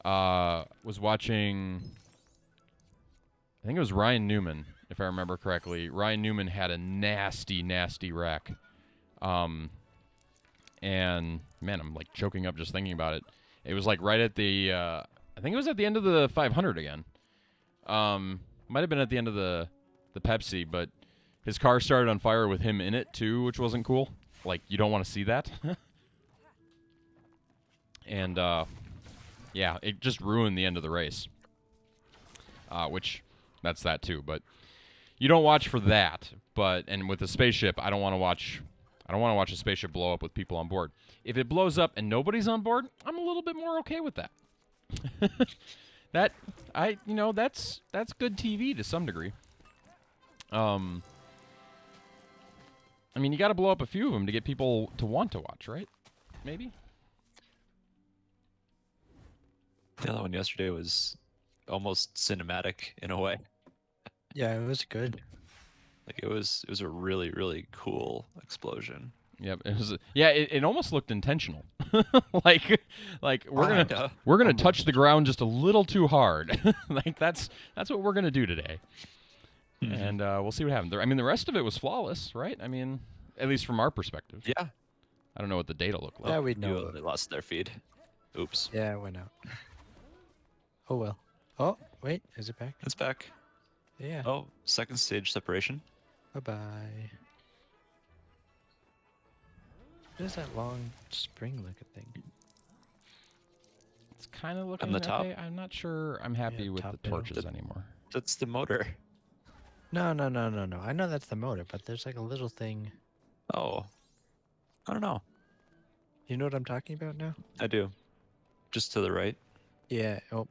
Was watching... I think it was Ryan Newman, if I remember correctly. Ryan Newman had a nasty, nasty wreck. And, man, I'm, like, choking up just thinking about it. It was, like, right at the... I think it was at the end of the 500 again. Might have been at the end of the Pepsi, but his car started on fire with him in it, too, which wasn't cool. Like, you don't want to see that. And, yeah, it just ruined the end of the race. Which... That's that too, but you don't watch for that. And with a spaceship, I don't want to watch a spaceship blow up with people on board. If it blows up and nobody's on board, I'm a little bit more okay with that. That's good TV to some degree. I mean, you got to blow up a few of them to get people to want to watch, right? Maybe. The other one yesterday was almost cinematic in a way. Yeah, it was good. Like it was a really, really cool explosion. Yep, it was. It almost looked intentional. like we're gonna touch the ground just a little too hard. Like that's what we're gonna do today. And we'll see what happens. I mean, the rest of it was flawless, right? I mean, at least from our perspective. Yeah. I don't know what the data looked like. Yeah, we know. They lost their feed. Oops. Yeah, it went out. Oh well. Oh, wait, is it back? It's back. Yeah. Oh, second stage separation. Bye-bye. What is that long spring-looking thing? It's kind of looking On the top? okay. I'm not sure I'm happy with top the middle. torches anymore. That's the motor. No. I know that's the motor, but there's like a little thing. Oh. I don't know. You know what I'm talking about now? I do. Just to the right. Yeah. Oh,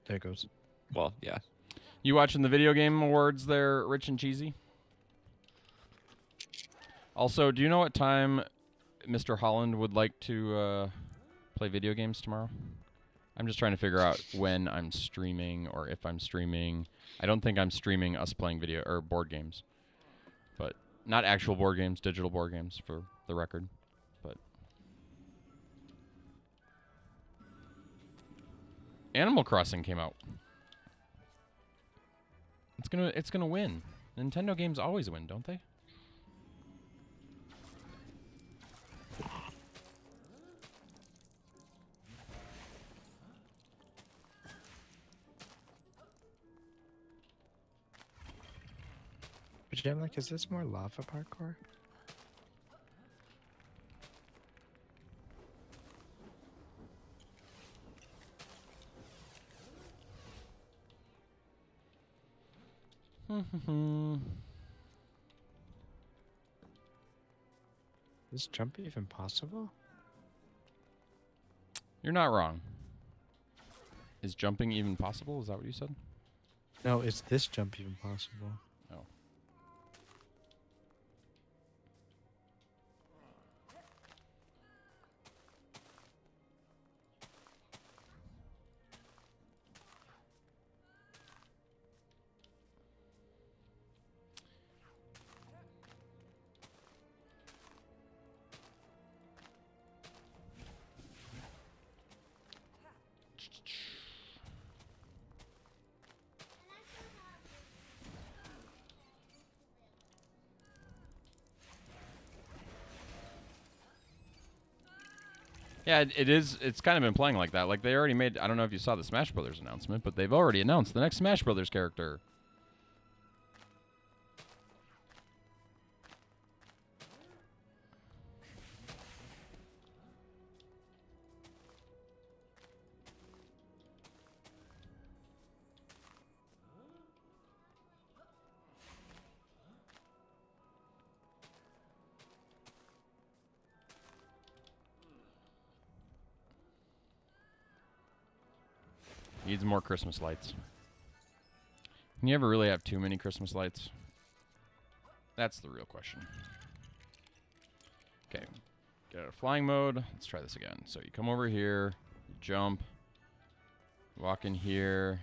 there it goes. Well, yeah. You watching the video game awards there, Rich and Cheesy? Also, do you know what time Mr. Holland would like to play video games tomorrow? I'm just trying to figure out when I'm streaming or if I'm streaming. I don't think I'm streaming us playing video or board games. But not actual board games, digital board games for the record. But Animal Crossing came out. It's gonna win. Nintendo games always win, don't they? But I'm like, is this more lava parkour? Is jump even possible? You're not wrong. Is jumping even possible? Is that what you said? No, is this jump even possible? Oh. Yeah, it is. It's kind of been playing like that. Like they already made. I don't know if you saw the Smash Brothers announcement, but they've already announced the next Smash Brothers character. Needs more Christmas lights. Can you ever really have too many Christmas lights? That's the real question. Okay, get out of flying mode. Let's try this again. So you come over here, you jump, walk in here,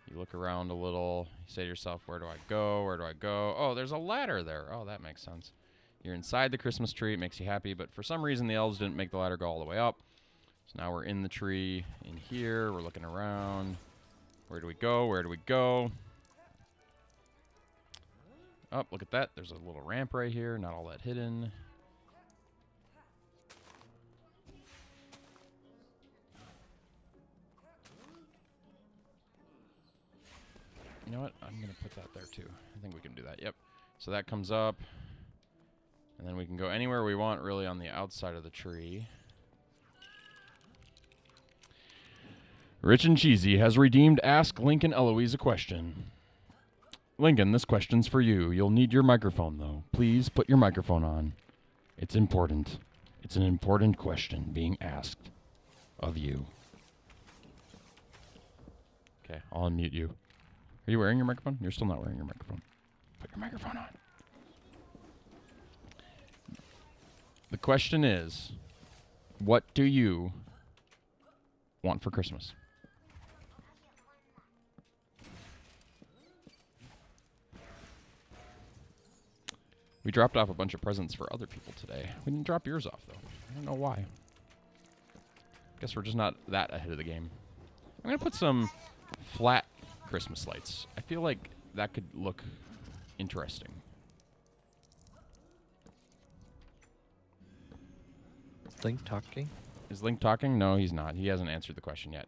you look around a little, you say to yourself, where do I go? Where do I go? Oh, there's a ladder there. Oh, that makes sense. You're inside the Christmas tree. It makes you happy, but for some reason the elves didn't make the ladder go all the way up. So now we're in the tree, in here, we're looking around. Where do we go? Where do we go? Oh, look at that. There's a little ramp right here, not all that hidden. You know what? I'm going to put that there too. I think we can do that. Yep. So that comes up. And then we can go anywhere we want really on the outside of the tree. Rich and Cheesy has redeemed Ask Lincoln Eloise a question. Lincoln, this question's for you. You'll need your microphone, though. Please put your microphone on. It's important. It's an important question being asked of you. Okay, I'll unmute you. Are you wearing your microphone? You're still not wearing your microphone. Put your microphone on. The question is, what do you want for Christmas? We dropped off a bunch of presents for other people today. We didn't drop yours off, though. I don't know why. Guess we're just not that ahead of the game. I'm going to put some flat Christmas lights. I feel like that could look interesting. Is Link talking? Is Link talking? No, he's not. He hasn't answered the question yet.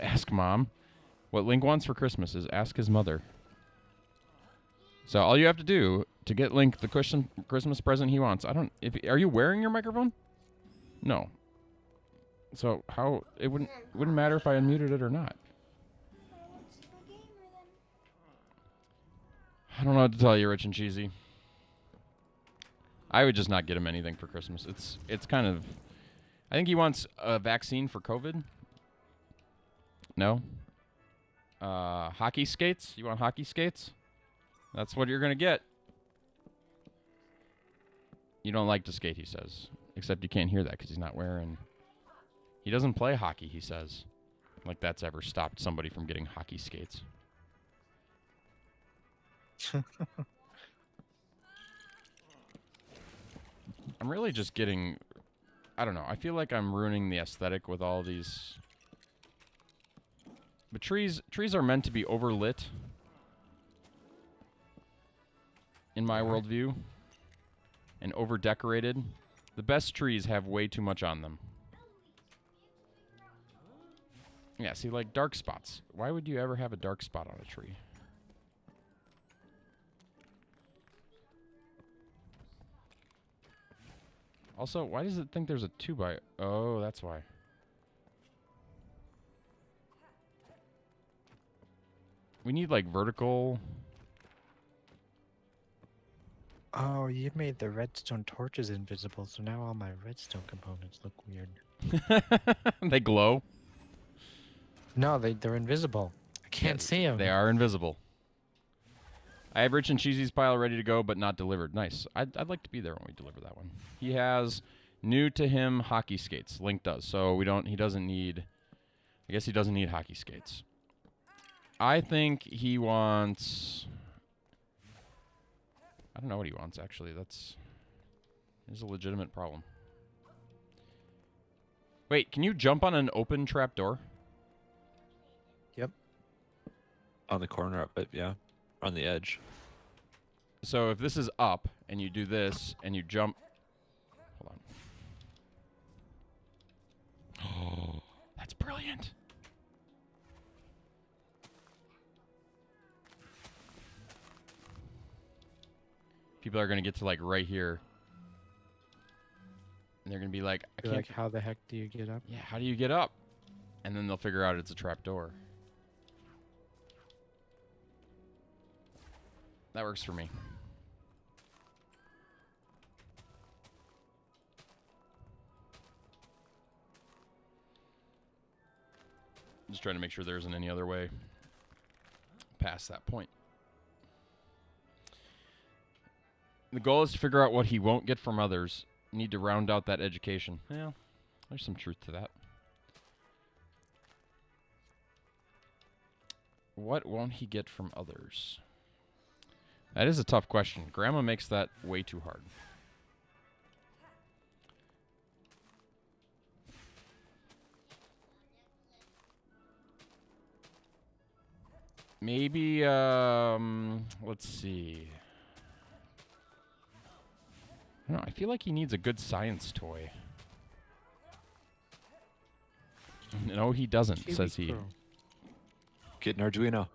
Ask Mom. What Link wants for Christmas is ask his mother. So all you have to do to get Link the Christmas present he wants. Are you wearing your microphone? No. So how it wouldn't matter if I unmuted it or not. I don't know what to tell you, Rich and Cheesy. I would just not get him anything for Christmas. It's kind of, I think he wants a vaccine for COVID. No. Hockey skates? You want hockey skates? That's what you're going to get. You don't like to skate, he says. Except you can't hear that because he's not wearing... He doesn't play hockey, he says. Like that's ever stopped somebody from getting hockey skates. I'm really just getting... I don't know. I feel like I'm ruining the aesthetic with all these... But trees are meant to be overlit. In my worldview, and over-decorated. The best trees have way too much on them. Yeah, see, like dark spots. Why would you ever have a dark spot on a tree? Also, why does it think there's a 2x? Oh, that's why. We need like vertical. Oh, you made the redstone torches invisible, so now all my redstone components look weird. They glow. No, they're invisible. I can't see them. They are invisible. I have Rich and Cheesy's pile ready to go, but not delivered. Nice. I'd like to be there when we deliver that one. He has new to him hockey skates. Link does. So he doesn't need, I guess he doesn't need hockey skates. I think he wants, I don't know what he wants actually. That's a legitimate problem. Wait, can you jump on an open trap door? Yep. On the corner of it, yeah. On the edge. So if this is up and you do this and you jump, hold on. Oh, that's brilliant. People are going to get to like right here. And they're going to be like, I can't. Like, how the heck do you get up? Yeah, how do you get up? And then they'll figure out it's a trap door. That works for me. Just trying to make sure there isn't any other way past that point. The goal is to figure out what he won't get from others. Need to round out that education. Well, there's some truth to that. What won't he get from others? That is a tough question. Grandma makes that way too hard. Maybe, let's see. I don't know, I feel like he needs a good science toy. No, he doesn't, says he. Get an Arduino.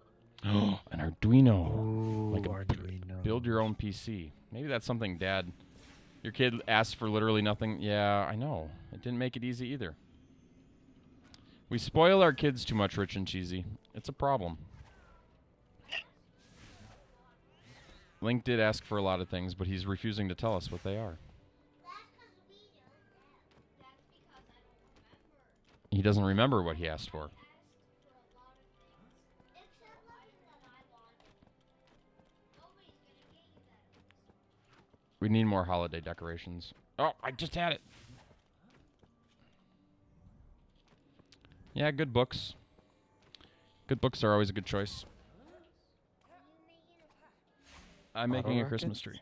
Oh, an Arduino. Oh, Like a Arduino. Build your own PC. Maybe that's something, Dad. Your kid asked for literally nothing. Yeah, I know. It didn't make it easy either. We spoil our kids too much, Rich and Cheesy. It's a problem. Link did ask for a lot of things, but he's refusing to tell us what they are. He doesn't remember what he asked for. We need more holiday decorations. Oh, I just had it. Yeah, good books. Good books are always a good choice. I'm making a Christmas tree.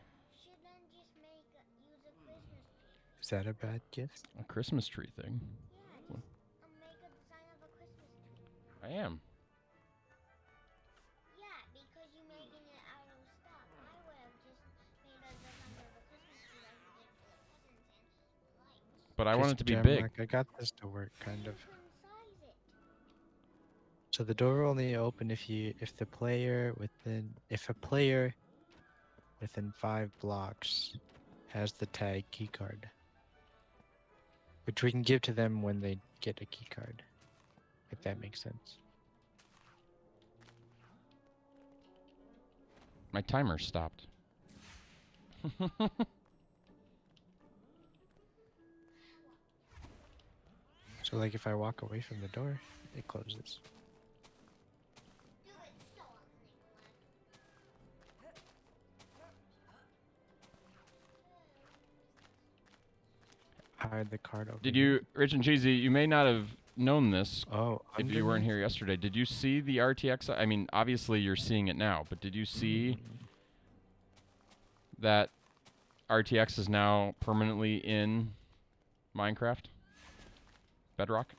Is that a bad gift? A Christmas tree thing? I am. Yeah, because you're making it out of stuff. I would have just made a design of a Christmas tree like we did for the presents and lights. But I want it to be Jam big. Rock, I got this to work, kind of. You can size it. So the door will only open if a player within 5 blocks has the tag keycard, which we can give to them when they get a keycard, if that makes sense. My timer stopped. So like if I walk away from the door, it closes. Hide the card over. Did you, Rich and Cheesy, you may not have known this Oh, if you weren't here yesterday. Did you see the RTX? I mean, obviously you're seeing it now, but did you see that RTX is now permanently in Minecraft? Bedrock?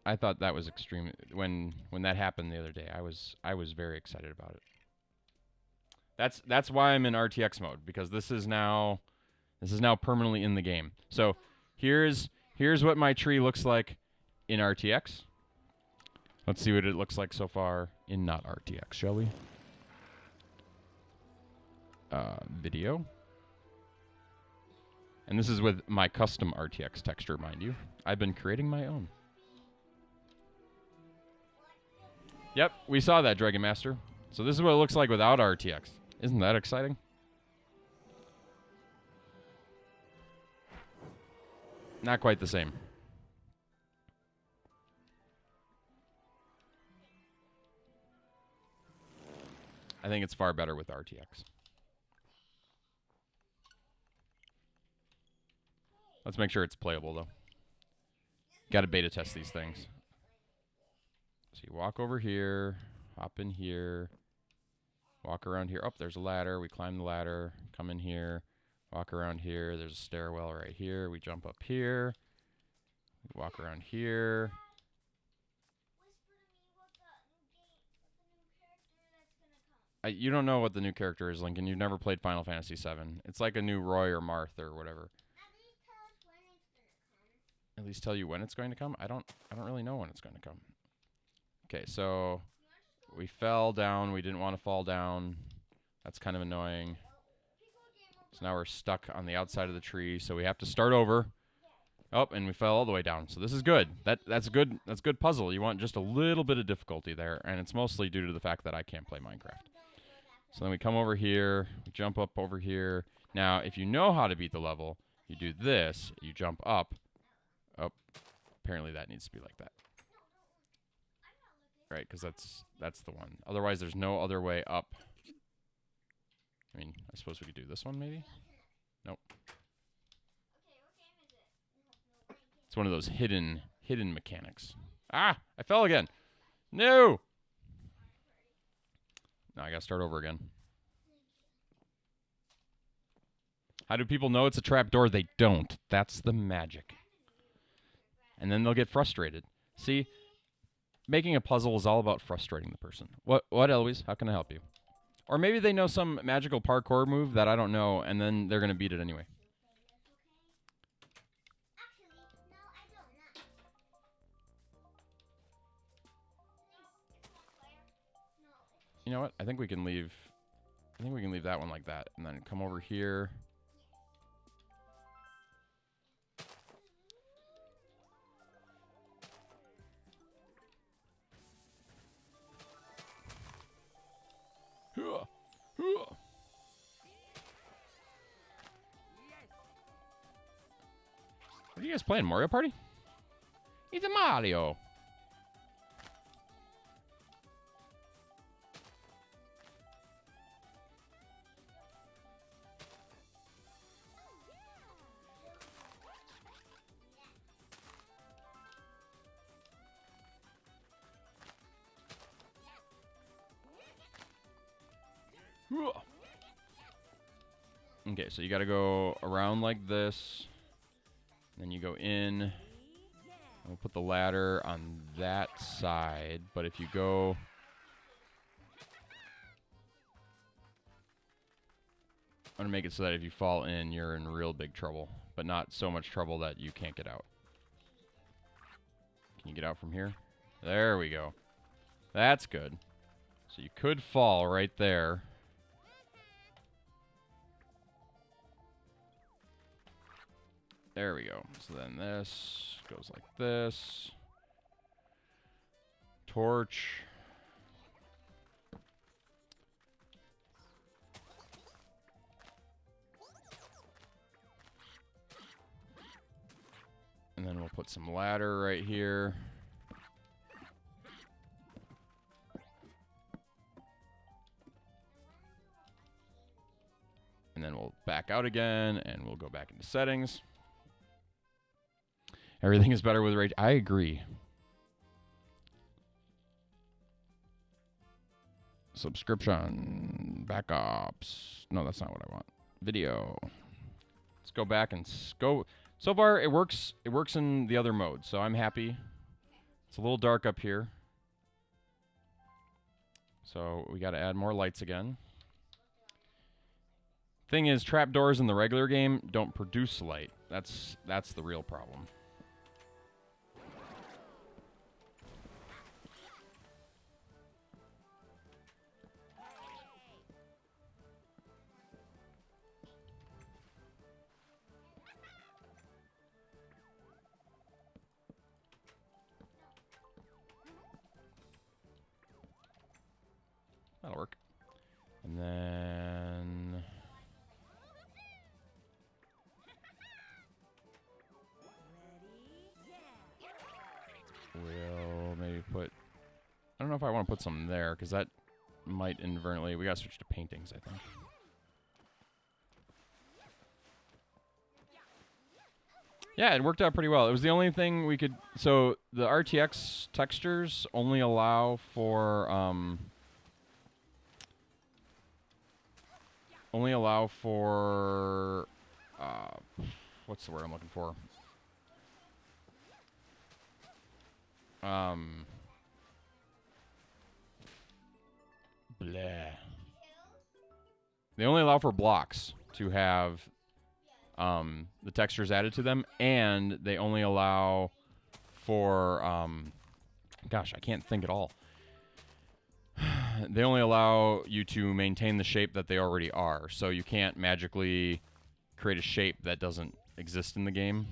I thought that was extreme. When that happened the other day, I was very excited about it. That's why I'm in RTX mode, because this is now permanently in the game. So here's what my tree looks like in RTX. Let's see what it looks like so far in not RTX, shall we? Video. And this is with my custom RTX texture, mind you. I've been creating my own. Yep, we saw that, Dragon Master. So this is what it looks like without RTX. Isn't that exciting? Not quite the same. I think it's far better with RTX. Let's make sure it's playable, though. Got to beta test these things. So you walk over here, hop in here, walk around here. Oh, there's a ladder. We climb the ladder, come in here, walk around here. There's a stairwell right here. We jump up here. We walk around here. You don't know what the new character is, Lincoln. You've never played Final Fantasy VII. It's like a new Roy or Marth or whatever. At least tell you when it's going to come? I don't really know when it's going to come. Okay, so we fell down. We didn't want to fall down. That's kind of annoying. So now we're stuck on the outside of the tree, so we have to start over. Oh, and we fell all the way down. So this is good. That's good. That's good puzzle. You want just a little bit of difficulty there, and it's mostly due to the fact that I can't play Minecraft. So then we come over here, we jump up over here. Now, if you know how to beat the level, you do this, you jump up. Oh, apparently that needs to be like that. Right, because that's the one. Otherwise, there's no other way up. I mean, I suppose we could do this one, maybe? Nope. It's one of those hidden mechanics. Ah, I fell again. No! Now I gotta start over again. How do people know it's a trapdoor? They don't. That's the magic. And then they'll get frustrated. See, making a puzzle is all about frustrating the person. What, Eloise? How can I help you? Or maybe they know some magical parkour move that I don't know, and then they're gonna beat it anyway. You know what? I think we can leave that one like that, and then come over here. What are you guys playing? Mario Party? It's a Mario. Okay, so you got to go around like this. Then you go in. We'll put the ladder on that side. But if you go... I'm going to make it so that if you fall in, you're in real big trouble. But not so much trouble that you can't get out. Can you get out from here? There we go. That's good. So you could fall right there. There we go. So then this goes like this. Torch. And then we'll put some ladder right here. And then we'll back out again, and we'll go back into settings. Everything is better with rage. I agree. Subscription. Backups. No, that's not what I want. Video. Let's go back and go. So far, it works. It works in the other mode, so I'm happy. It's a little dark up here. So we got to add more lights again. Thing is, trapdoors in the regular game don't produce light. That's the real problem. we'll maybe put... I don't know if I want to put some there, because that might inadvertently... We got to switch to paintings, I think. Yeah, it worked out pretty well. It was the only thing we could... So, the RTX textures only allow for... only allow for... what's the word I'm looking for? Bleh. They only allow for blocks to have the textures added to them, and they only allow for gosh, I can't think at all. They only allow you to maintain the shape that they already are, so you can't magically create a shape that doesn't exist in the game,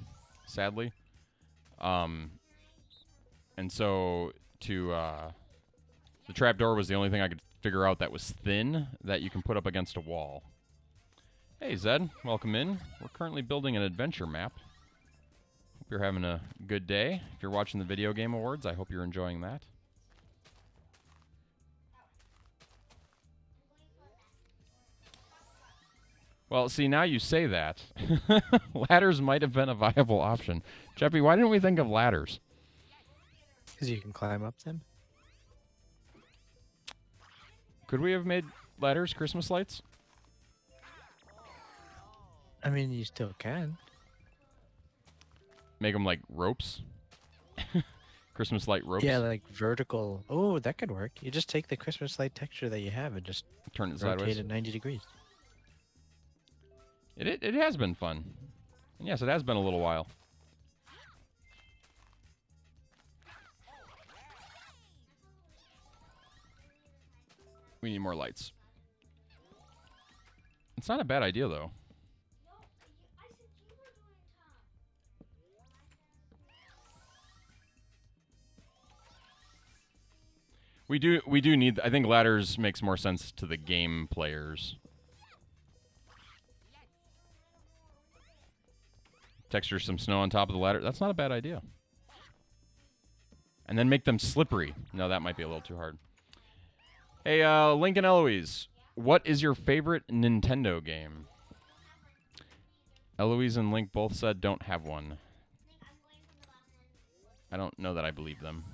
sadly. And so to the trapdoor was the only thing I could figure out that was thin that you can put up against a wall. Hey Zed, welcome in. We're currently building an adventure map. Hope you're having a good day. If you're watching the Video Game Awards, I hope you're enjoying that. Well, see, now you say that. Ladders might have been a viable option. Jeffy, why didn't we think of ladders? Because you can climb up them. Could we have made ladders Christmas lights? I mean, you still can. Make them like ropes? Christmas light ropes? Yeah, like vertical. Oh, that could work. You just take the Christmas light texture that you have and just Turn it rotate sideways. it 90 degrees. It has been fun. And yes, it has been a little while. We need more lights. It's not a bad idea, though. We do need... I think ladders makes more sense to the game players. Texture some snow on top of the ladder. That's not a bad idea. And then make them slippery. No, that might be a little too hard. Hey, Link and Eloise, what is your favorite Nintendo game? Eloise and Link both said don't have one. I don't know that I believe them.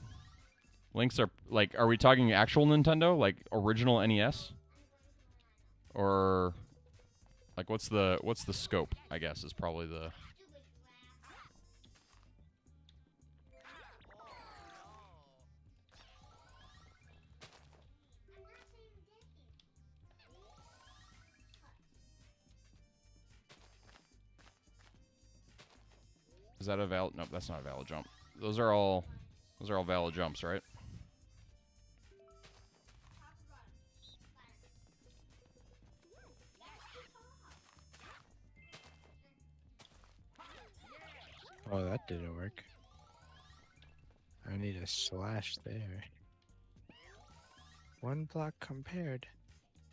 Links are, like, are we talking actual Nintendo? Like, original NES? Or, like, what's the scope, I guess, is probably the... Is that a valid? Nope, that's not a valid jump. Those are all valid jumps, right? Oh, that didn't work. I need a slash there. One block compared.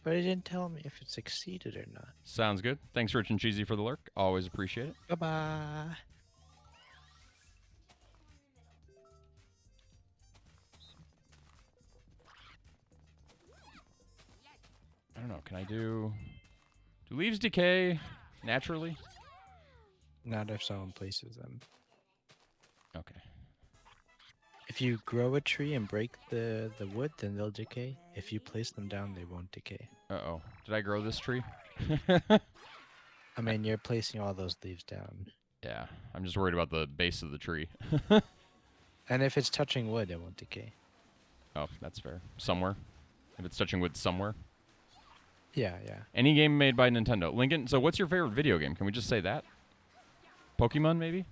But it didn't tell me if it succeeded or not. Sounds good. Thanks, Rich and Cheesy, for the lurk. Always appreciate it. Bye-bye. I don't know. Can I do leaves decay naturally? Not if someone places them. Okay. If you grow a tree and break the wood, then they'll decay. If you place them down, they won't decay. Uh-oh. Did I grow this tree? I mean, you're placing all those leaves down. Yeah. I'm just worried about the base of the tree. And if it's touching wood, it won't decay. Oh, that's fair. Somewhere. If it's touching wood somewhere. Yeah, yeah. Any game made by Nintendo. Lincoln, so what's your favorite video game? Can we just say that? Pokemon, maybe?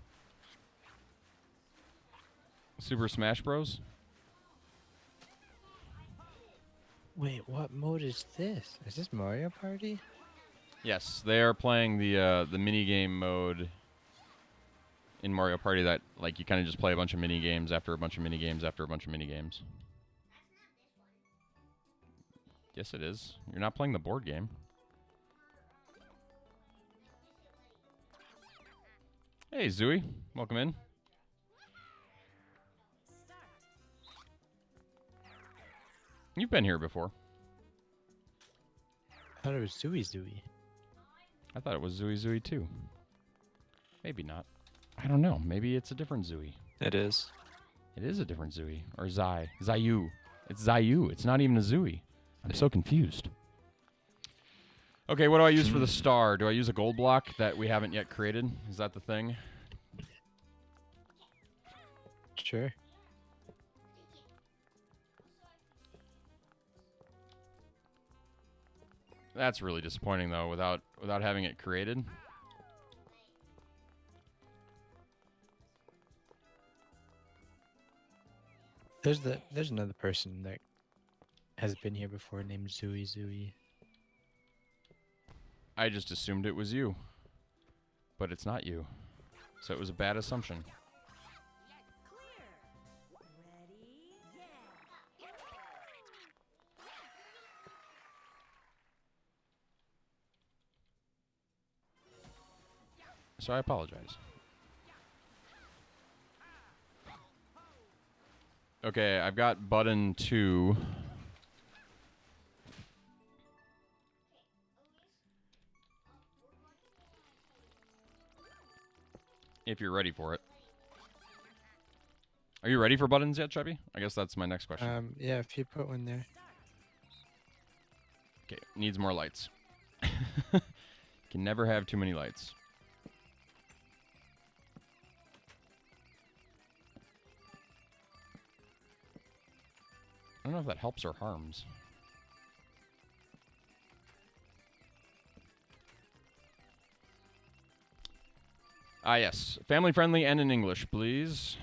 Super Smash Bros? Wait, what mode is this? Is this Mario Party? Yes, they are playing the mini game mode in Mario Party that, like, you kind of just play a bunch of mini games after a bunch of mini games after a bunch of mini games. Yes, it is. You're not playing the board game. Hey, Zooey. Welcome in. You've been here before. I thought it was Zooey Zooey. I thought it was Zooey Zooey too. Maybe not. I don't know. Maybe it's a different Zooey. It is. It is a different Zooey. Or Zayu. It's Zayu. It's not even a Zooey. I'm so confused. Okay, what do I use for the star? Do I use a gold block that we haven't yet created? Is that the thing? Sure. That's really disappointing though, without having it created. There's another person that has been here before named Zooey Zooey. I just assumed it was you. But it's not you. So it was a bad assumption. So I apologize. Okay, I've got button 2. If you're ready for it. Are you ready for buttons yet, Chubby? I guess that's my next question. Yeah, if you put one there. Okay, needs more lights. Can never have too many lights. I don't know if that helps or harms. Ah, yes. Family friendly and in English, please.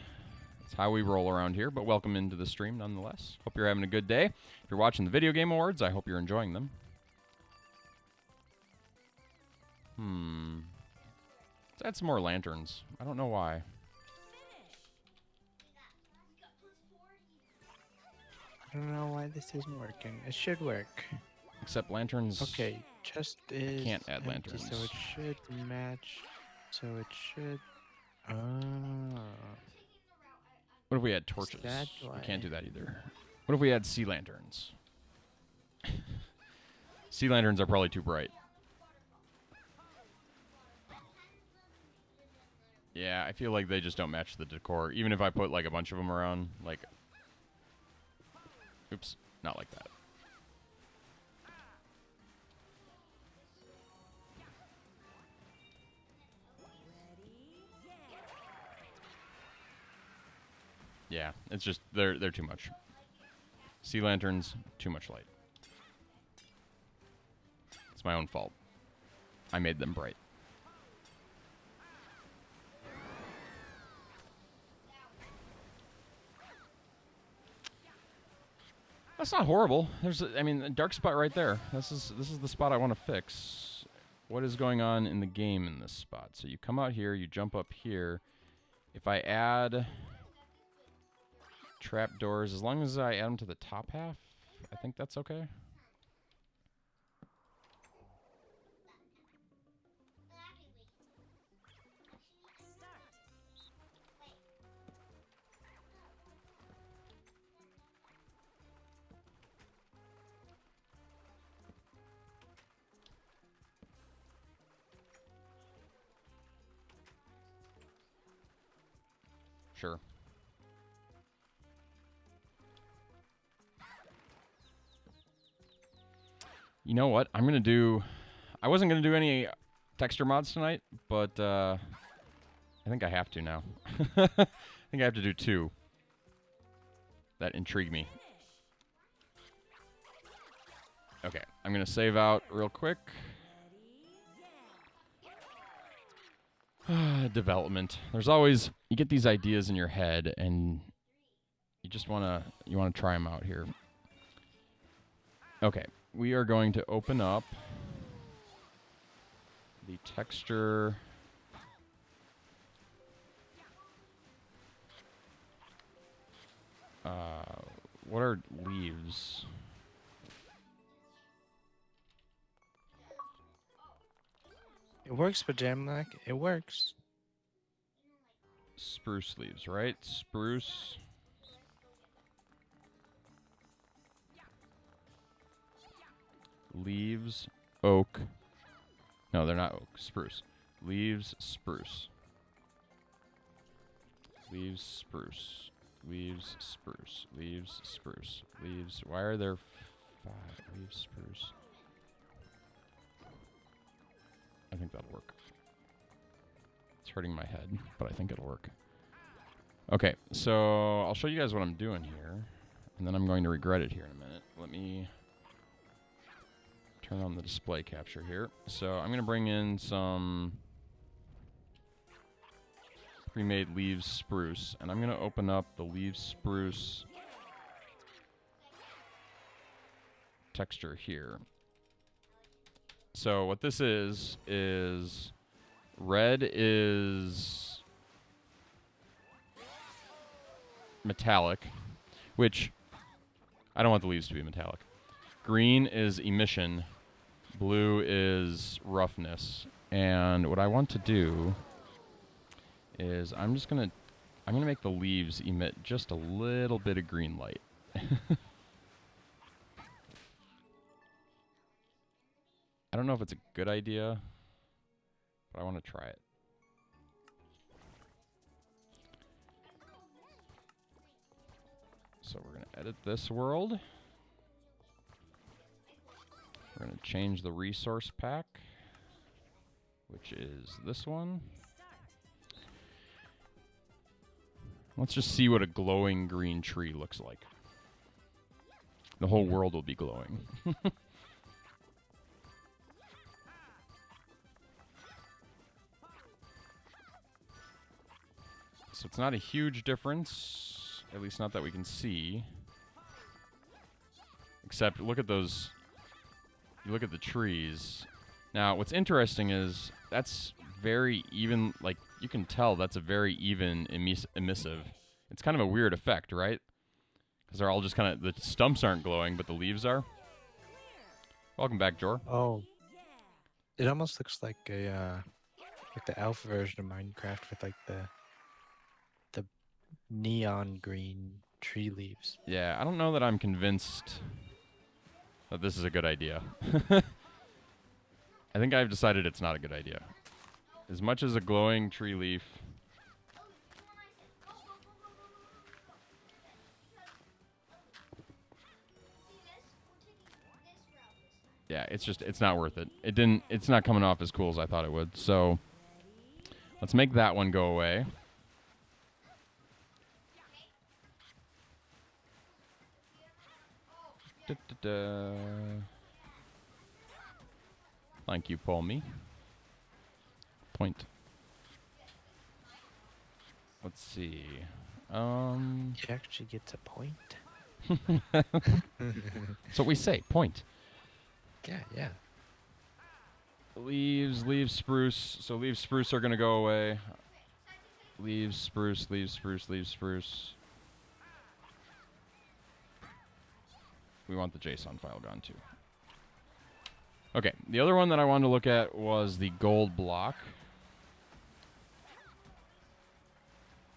That's how we roll around here, but welcome into the stream nonetheless. Hope you're having a good day. If you're watching the Video Game Awards, I hope you're enjoying them. Let's add some more lanterns. I don't know why. I don't know why this isn't working. It should work. Except lanterns. Okay, chest is Can't add empty, lanterns. so it should match. So it should. What if we had torches? that We why? can't do that either. What if we had sea lanterns? Sea lanterns are probably too bright. Yeah, I feel like they just don't match the decor. Even if I put like a bunch of them around, like... Oops, not like that. Yeah, it's just they're too much. Sea lanterns, too much light. It's my own fault. I made them bright. That's not horrible. I mean, a dark spot right there. This is the spot I want to fix. What is going on in the game in this spot? So you come out here, you jump up here. If I add trapdoors, as long as I add them to the top half, I think that's okay. Sure. You know what? I wasn't going to do any texture mods tonight, but I think I have to now. I think I have to do 2. That intrigued me. Okay, I'm going to save out real quick. Development. There's always, you get these ideas in your head and you just want to try them out here. Okay, we are going to open up the texture. What are leaves? It works, but Jamlack, it works. Spruce leaves, right? Spruce. leaves, oak. No, they're not oak. Spruce. Leaves, spruce. Leaves, spruce. Leaves, spruce. Leaves, spruce. Leaves. Why are there 5 leaves, spruce? I think that'll work. It's hurting my head, but I think it'll work. Okay, so I'll show you guys what I'm doing here, and then I'm going to regret it here in a minute. Let me turn on the display capture here. So I'm going to bring in some pre-made leaves spruce, and I'm going to open up the leaves spruce texture here. So what this is red is metallic, which I don't want the leaves to be metallic. Green is emission, blue is roughness, and what I want to do is I'm gonna make the leaves emit just a little bit of green light. I don't know if it's a good idea, but I want to try it. So we're going to edit this world. We're going to change the resource pack, which is this one. Let's just see what a glowing green tree looks like. The whole world will be glowing. So it's not a huge difference, at least not that we can see. Except look at those, you look at the trees. Now what's interesting is that's very even, like you can tell that's a very even emissive. It's kind of a weird effect, right? Because they're all just kind of, the stumps aren't glowing, but the leaves are. Welcome back, Jor. Oh, it almost looks like a like the alpha version of Minecraft with like the neon green tree leaves. Yeah, I don't know that I'm convinced that this is a good idea. I think I've decided it's not a good idea. As much as a glowing tree leaf. Yeah, it's not worth it. It's not coming off as cool as I thought it would. So let's make that one go away. Thank you, Paul. Me. Point. Let's see. It actually gets a point. That's what we say. Point. Yeah, yeah. Leaves spruce. So leaves spruce are gonna go away. Leaves spruce. We want the JSON file gone too. Okay, the other one that I wanted to look at was the gold block.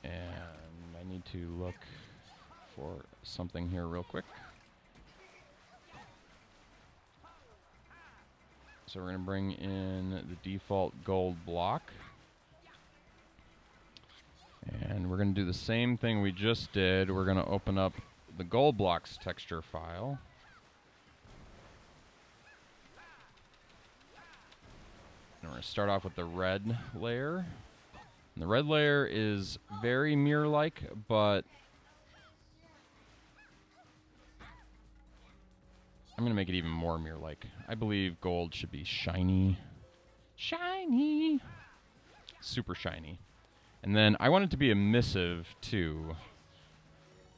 And I need to look for something here real quick. So we're going to bring in the default gold block. And we're going to do the same thing we just did. We're going to open up the gold blocks texture file. And we're going to start off with the red layer. And the red layer is very mirror-like, but I'm going to make it even more mirror-like. I believe gold should be shiny. Shiny! Super shiny. And then I want it to be emissive, too.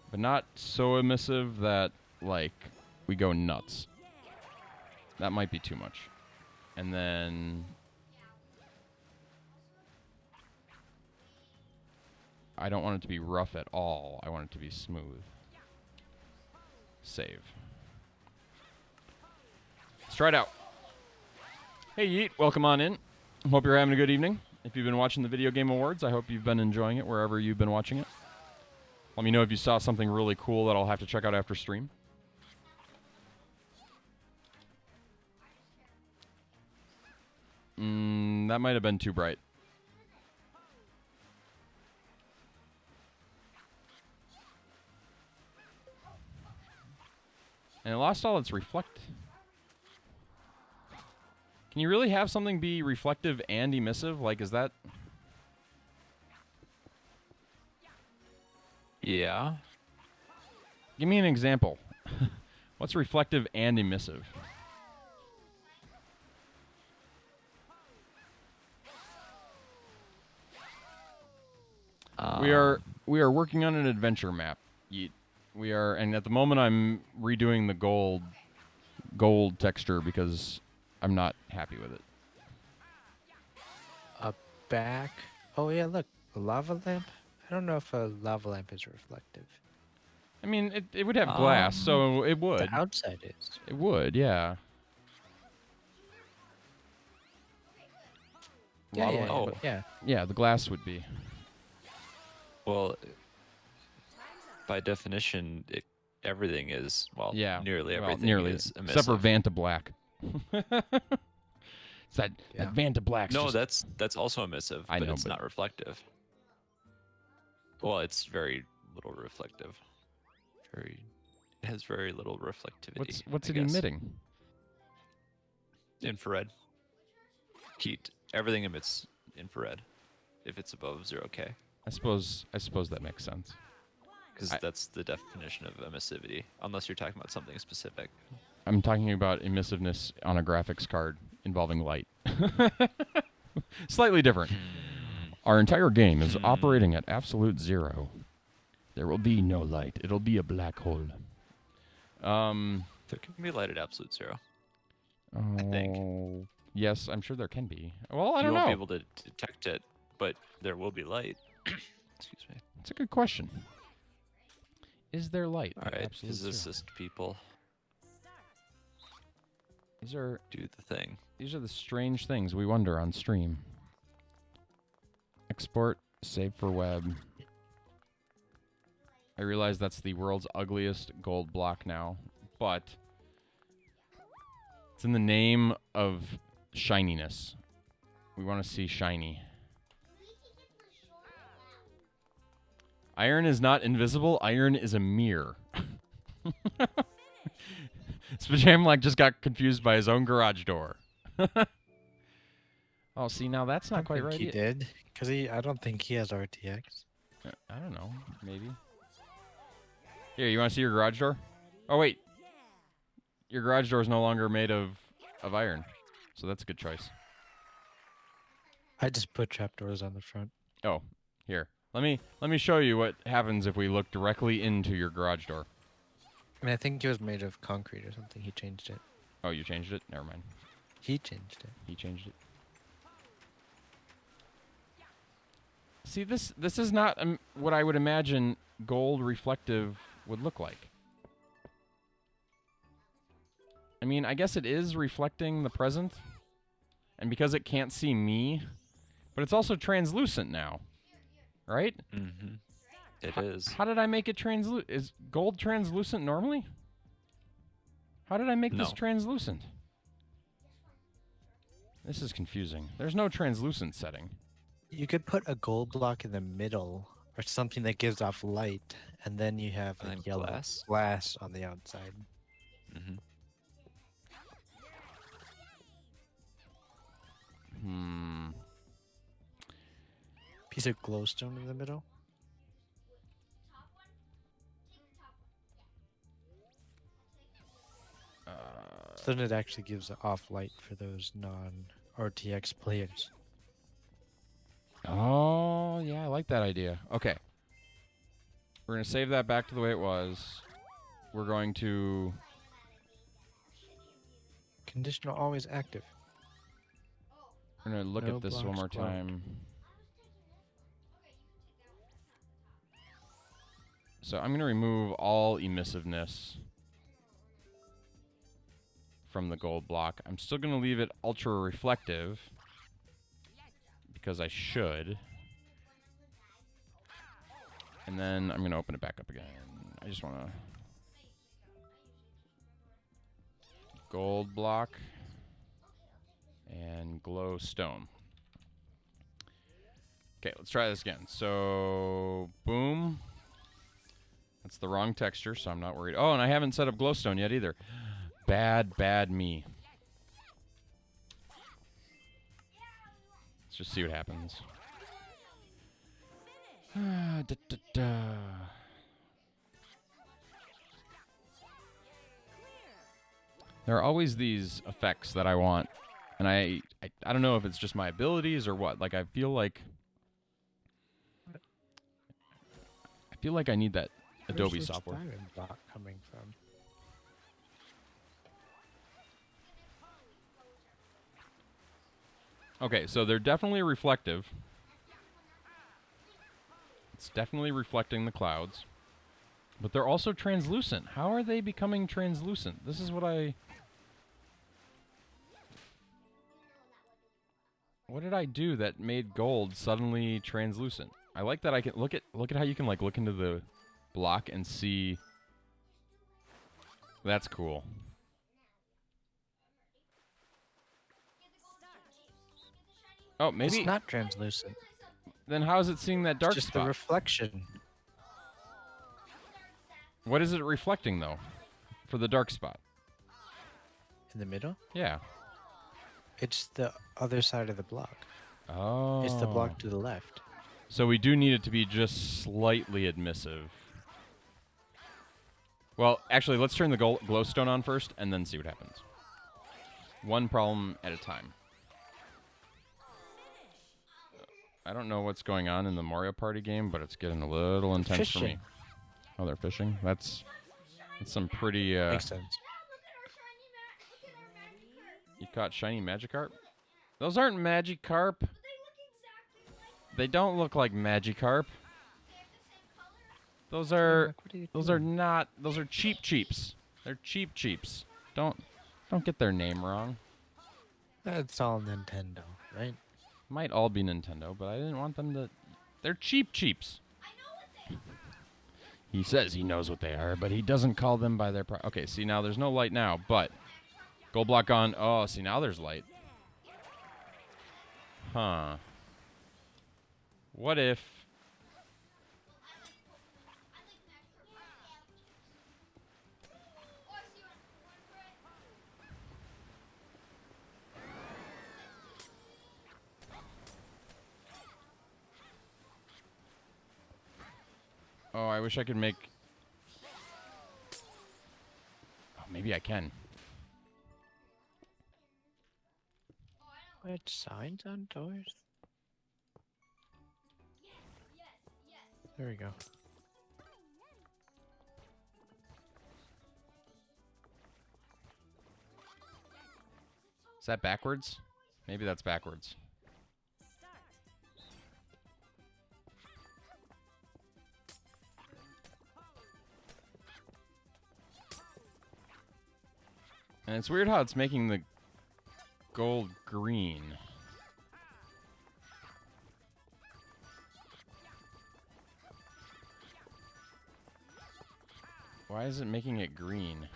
But not so emissive that, like, we go nuts. That might be too much. And then I don't want it to be rough at all. I want it to be smooth. Save. Let's try it out. Hey, Yeet. Welcome on in. Hope you're having a good evening. If you've been watching the Video Game Awards, I hope you've been enjoying it wherever you've been watching it. Let me know if you saw something really cool that I'll have to check out after stream. That might have been too bright. And it lost all its reflect. Can you really have something be reflective and emissive? Like, is that... Yeah. Give me an example. What's reflective and emissive? We are working on an adventure map. We are, and at the moment I'm redoing the gold texture because I'm not happy with it. Back. Oh yeah, look, a lava lamp. I don't know if a lava lamp is reflective. I mean, it would have glass, so it would. The outside is. It would, yeah. Yeah, Lava yeah, lamp. Oh. yeah. Yeah, the glass would be. Well, by definition, everything is, well, Yeah. nearly well, everything nearly. is emissive. Except for Vanta Black. It's that Yeah. Vanta Black's No, just... that's also emissive, I but know, it's but- not reflective. Well, it's very little reflective. It has very little reflectivity. What's I it guess. emitting? Infrared. Heat. Everything emits infrared if it's above 0K. I suppose that makes sense. Because that's the definition of emissivity, unless you're talking about something specific. I'm talking about emissiveness on a graphics card involving light. Slightly different. Our entire game is operating at absolute zero. There will be no light. It'll be a black hole. There can be light at absolute zero. think. Oh, yes, I'm sure there can be. Well, I You don't won't know. be able to detect it, but there will be light. Excuse me. It's a good question. Is there light? All at right, absolute zero? physicist people, These are do the thing. the strange things we wonder on stream. Export, save for web. I realize that's the world's ugliest gold block now, but it's in the name of shininess. We want to see shiny. Iron is not invisible. Iron is a mirror. Spajam like just got confused by his own garage door. Oh, see, now that's not quite right. He did, because I don't think he has RTX. I don't know. Maybe. Here, you want to see your garage door? Oh, wait. Your garage door is no longer made of iron. So that's a good choice. I just put trapdoors on the front. Oh, here. Let me show you what happens if we look directly into your garage door. I mean, I think it was made of concrete or something. He changed it. Oh, you changed it? Never mind. He changed it. He changed it. See, this is not what I would imagine gold reflective would look like. I mean, I guess it is reflecting the present, and because it can't see me, but it's also translucent now, right? Mm-hmm. It is. How did I make it translucent? Is gold translucent normally? How did I make this No. translucent? This is confusing. There's no translucent setting. You could put a gold block in the middle or something that gives off light, and then you have And a then yellow glass? glass on the outside. Mm-hmm. Piece of glowstone in the middle. So then it actually gives off light for those non-RTX players. Oh, yeah, I like that idea. Okay. We're going to save that back to the way it was. We're going to... Conditional always active. We're going to look No at this one blocks more glowed. time. So I'm going to remove all emissiveness from the gold block. I'm still going to leave it ultra reflective because I should. And then I'm going to open it back up again. I just want to... Gold block. and glow stone. Okay, let's try this again. So, boom. That's the wrong texture, so I'm not worried. Oh, and I haven't set up glowstone yet either. Bad me. Let's just see what happens. Da, da, da. There are always these effects that I want, and I don't know if it's just my abilities or what. Like I feel like I need that Adobe Where's this software. diamond block coming from? Okay, so they're definitely reflective. It's definitely reflecting the clouds. But they're also translucent. How are they becoming translucent? This is what I... What did I do that made gold suddenly translucent? I like that I can look at how you can like look into the block and see. That's cool. Oh, maybe It's not translucent. then how is it seeing that dark It's just spot? the reflection. What is it reflecting though? For the dark spot? In the middle? Yeah. It's the other side of the block. Oh. It's the block to the left. So we do need it to be just slightly emissive. Well, actually, let's turn the glowstone on first and then see what happens. One problem at a time. I don't know what's going on in the Mario Party game, but it's getting a little intense for me. Fishing. Oh, they're fishing? That's some pretty... Makes sense. You caught shiny Magikarp? Those aren't Magikarp. They don't look like Magikarp. Those are not. Those are cheaps. They're cheaps. Don't get their name wrong. That's all Nintendo, right? Might all be Nintendo, but I didn't want them to. They're cheaps. He says he knows what they are, but he doesn't call them by their. Okay, see now there's no light now, but gold block on. Oh, see now there's light. Huh. What if? Oh, I wish I could make... Oh, maybe I can. What signs on doors? There we go. Is that backwards? Maybe that's backwards. And it's weird how it's making the gold green. Why is it making it green?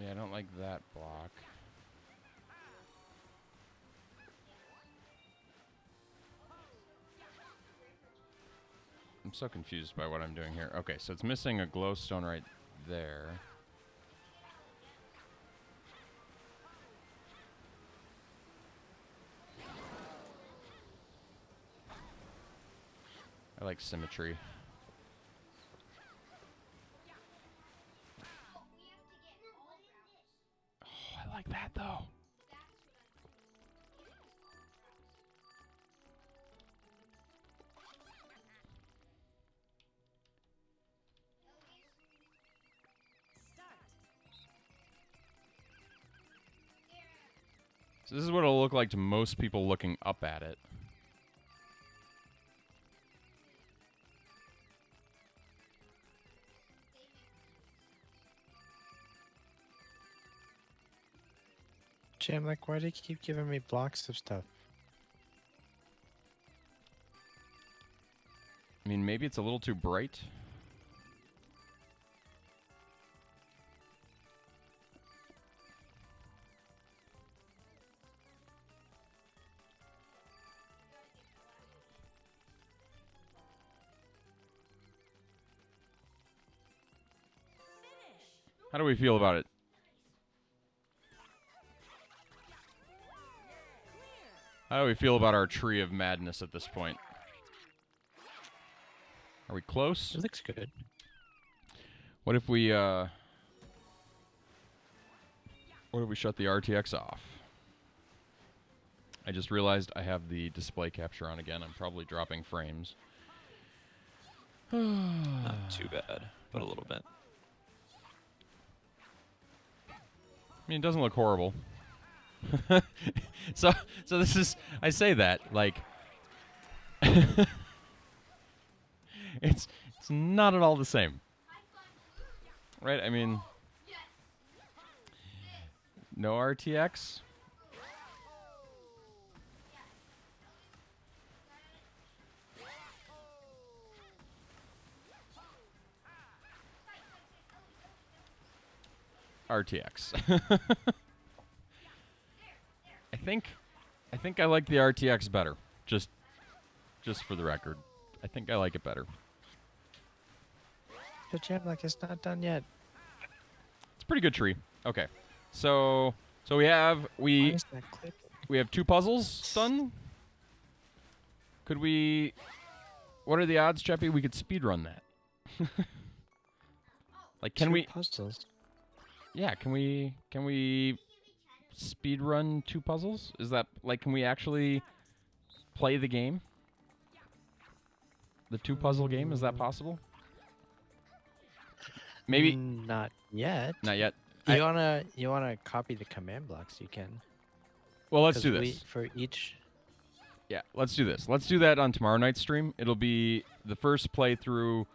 Yeah, I don't like that block. I'm so confused by what I'm doing here. Okay, so it's missing a glowstone right there. I like symmetry. Oh, I like So this is what it'll look like to most people looking up at it. Jam, like, why do you keep giving me blocks of stuff? I mean, maybe it's a little too bright. How do we feel about it? How do we feel about our tree of madness at this point? Are we close? It looks good. What if we shut the RTX off? I just realized I have the display capture on again. I'm probably dropping frames. Not too bad, but a little bit. I mean, it doesn't look horrible. so this is, I say that like it's not at all the same, right? I mean, no RTX. RTX. I think I like the RTX better. Just for the record, I think I like it better. But Jam, like, it's not done yet. It's a pretty good tree. Okay, so we have Why is that clicking? we have 2 puzzles done. Could we? What are the odds, Cheppy? We could speedrun that. Like, can 2 we? puzzles? Yeah, can we speedrun 2 puzzles? Is that, like, can we actually play the game? The 2 puzzle game, is that possible? Maybe Not yet. not yet. You wanna copy the command blocks? You can. Well, let's 'Cause do this. for each. Yeah, let's do this. Let's do that on tomorrow night's stream. It'll be the first playthrough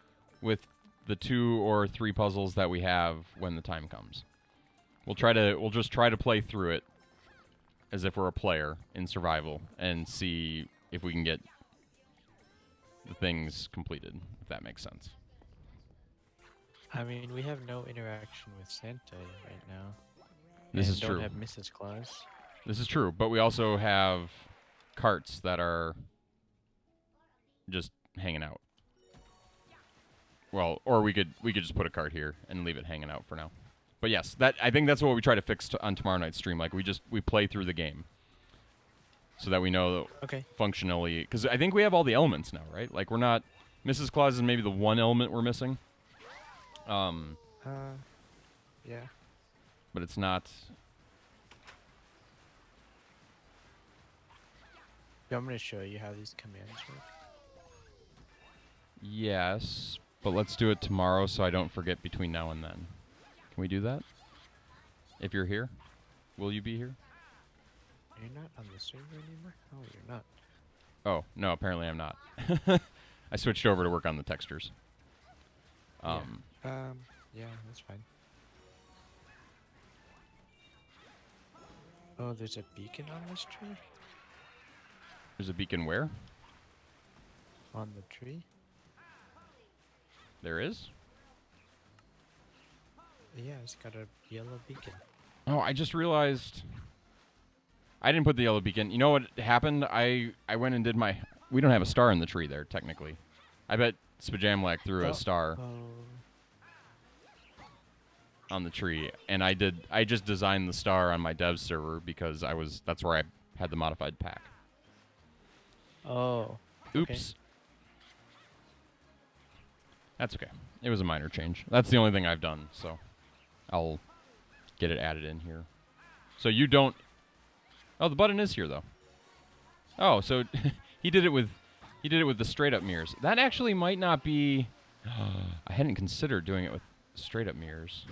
with the 2 or 3 puzzles that we have when the time comes. We'll just try to play through it as if we're a player in survival and see if we can get the things completed, if that makes sense. I mean, we have no interaction with Santa right now. This and is don't true. have Mrs. Claus. This is true, but we also have carts that are just hanging out. Well, or we could just put a cart here and leave it hanging out for now. But yes, I think that's what we try to fix on tomorrow night's stream. Like, we play through the game so that we know Okay. functionally, because I think we have all the elements now, right? Like, we're not, Mrs. Claus is maybe the one element we're missing. Yeah. But it's not. I'm gonna show you how these commands work. Yes, but let's do it tomorrow so I don't forget between now and then. Can we do that? If you're here, will you be here? You're not on the server anymore? Oh, you're not. Oh, no, apparently I'm not. I switched over to work on the textures. Yeah, that's fine. Oh, there's a beacon on this tree? There's a beacon where? On the tree? There is? Yeah, it's got a yellow beacon. Oh, I just realized I didn't put the yellow beacon. You know what happened? I went and did my... We don't have a star in the tree there, technically. I bet Spajamlack threw a star on the tree, and I just designed the star on my dev server because that's where I had the modified pack. Oh. Oops. Okay. That's okay. It was a minor change. That's the only thing I've done, so I'll get it added in here. So you don't... Oh, the button is here, though. Oh, so he did it with the straight-up mirrors. That actually might not be... I hadn't considered doing it with straight-up mirrors.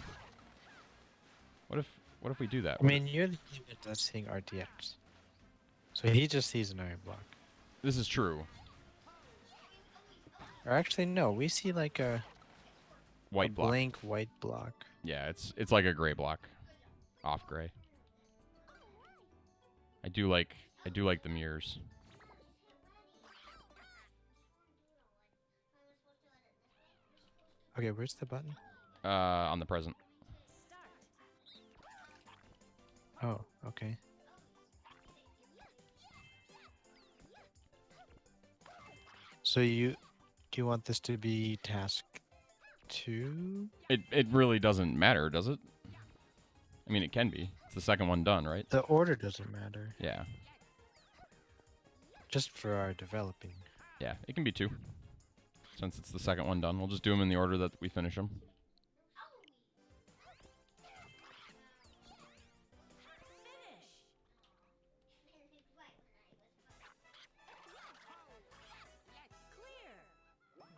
What if we do that? I mean, you're the unit that's seeing RTX. So he just sees an iron block. This is true. Or actually, no, we see like a White block. blank white block. Yeah, it's like a gray block, off gray. I do like the mirrors. Okay, where's the button? On the present. Oh, okay. So do you want this to be task 2? It really doesn't matter, does it? I mean, it can be. It's the second one done, right? The order doesn't matter. Yeah. Just for our developing. Yeah, it can be 2. Since it's the second one done, we'll just do them in the order that we finish them.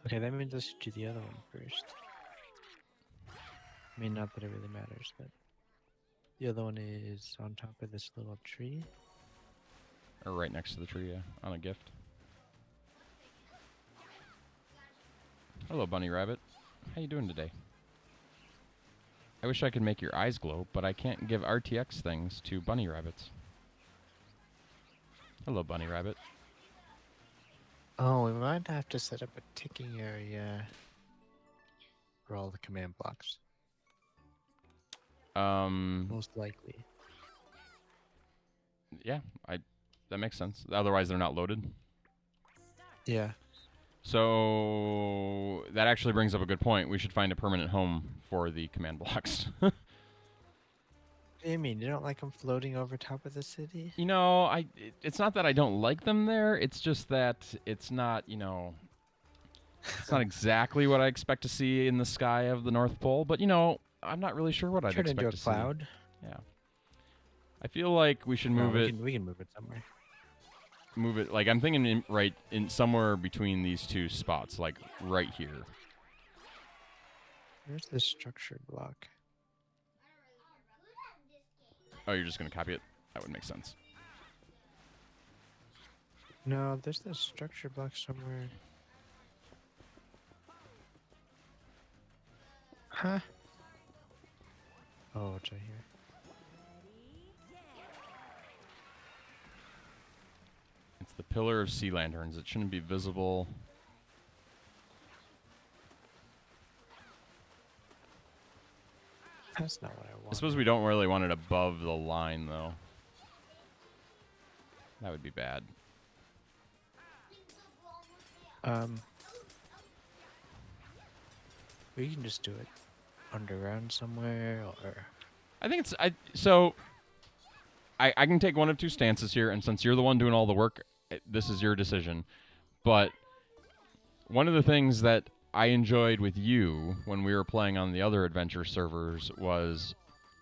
Okay, that means let's do the other one first. I mean, not that it really matters, but the other one is on top of this little tree. Or right next to the tree, yeah, on a gift. Hello, Bunny Rabbit. How you doing today? I wish I could make your eyes glow, but I can't give RTX things to bunny rabbits. Hello, Bunny Rabbit. Oh, we might have to set up a ticking area for all the command blocks. Most likely. Yeah, that makes sense. Otherwise, they're not loaded. Yeah. So that actually brings up a good point. We should find a permanent home for the command blocks. What do you mean? You don't like them floating over top of the city? You know, it's not that I don't like them there. It's just that it's not, it's not exactly what I expect to see in the sky of the North Pole. But, I'm not really sure what I'd Turn expect into a to cloud. see. Yeah. I feel like we should move it. We can move it somewhere. Move it. Like, I'm thinking right in somewhere between these two spots, like right here. Where's this structured block? Oh, you're just going to copy it? That would make sense. No, there's this structure block somewhere. Huh? Oh, it's right here. It's the pillar of sea lanterns. It shouldn't be visible. That's not what I want. I suppose we don't really want it above the line, though. That would be bad. We can just do it underground somewhere, or I think it's I can take one of two stances here, and since you're the one doing all the work, this is your decision. But one of the things that I enjoyed with you when we were playing on the other adventure servers was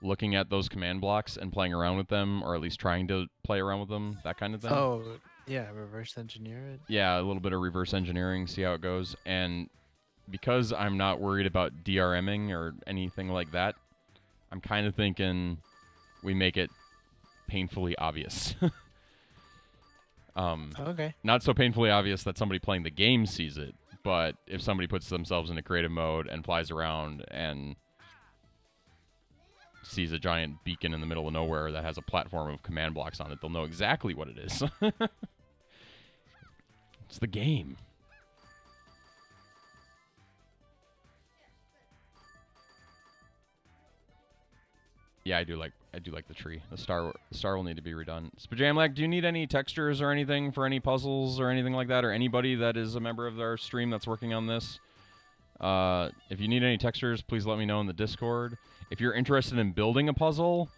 looking at those command blocks and playing around with them, or at least trying to play around with them, that kind of thing. oh yeah, reverse engineer it. Yeah, a little bit of reverse engineering, see how it goes. And because I'm not worried about DRMing or anything like that, I'm kind of thinking we make it painfully obvious. Okay. Not so painfully obvious that somebody playing the game sees it, but if somebody puts themselves into creative mode and flies around and sees a giant beacon in the middle of nowhere that has a platform of command blocks on it, they'll know exactly what it is. It's the game. Yeah, I do like the tree. The star will need to be redone. Spajamlack, do you need any textures or anything for any puzzles or anything like that, or anybody that is a member of our stream that's working on this? If you need any textures, please let me know in the Discord. If you're interested in building a puzzle,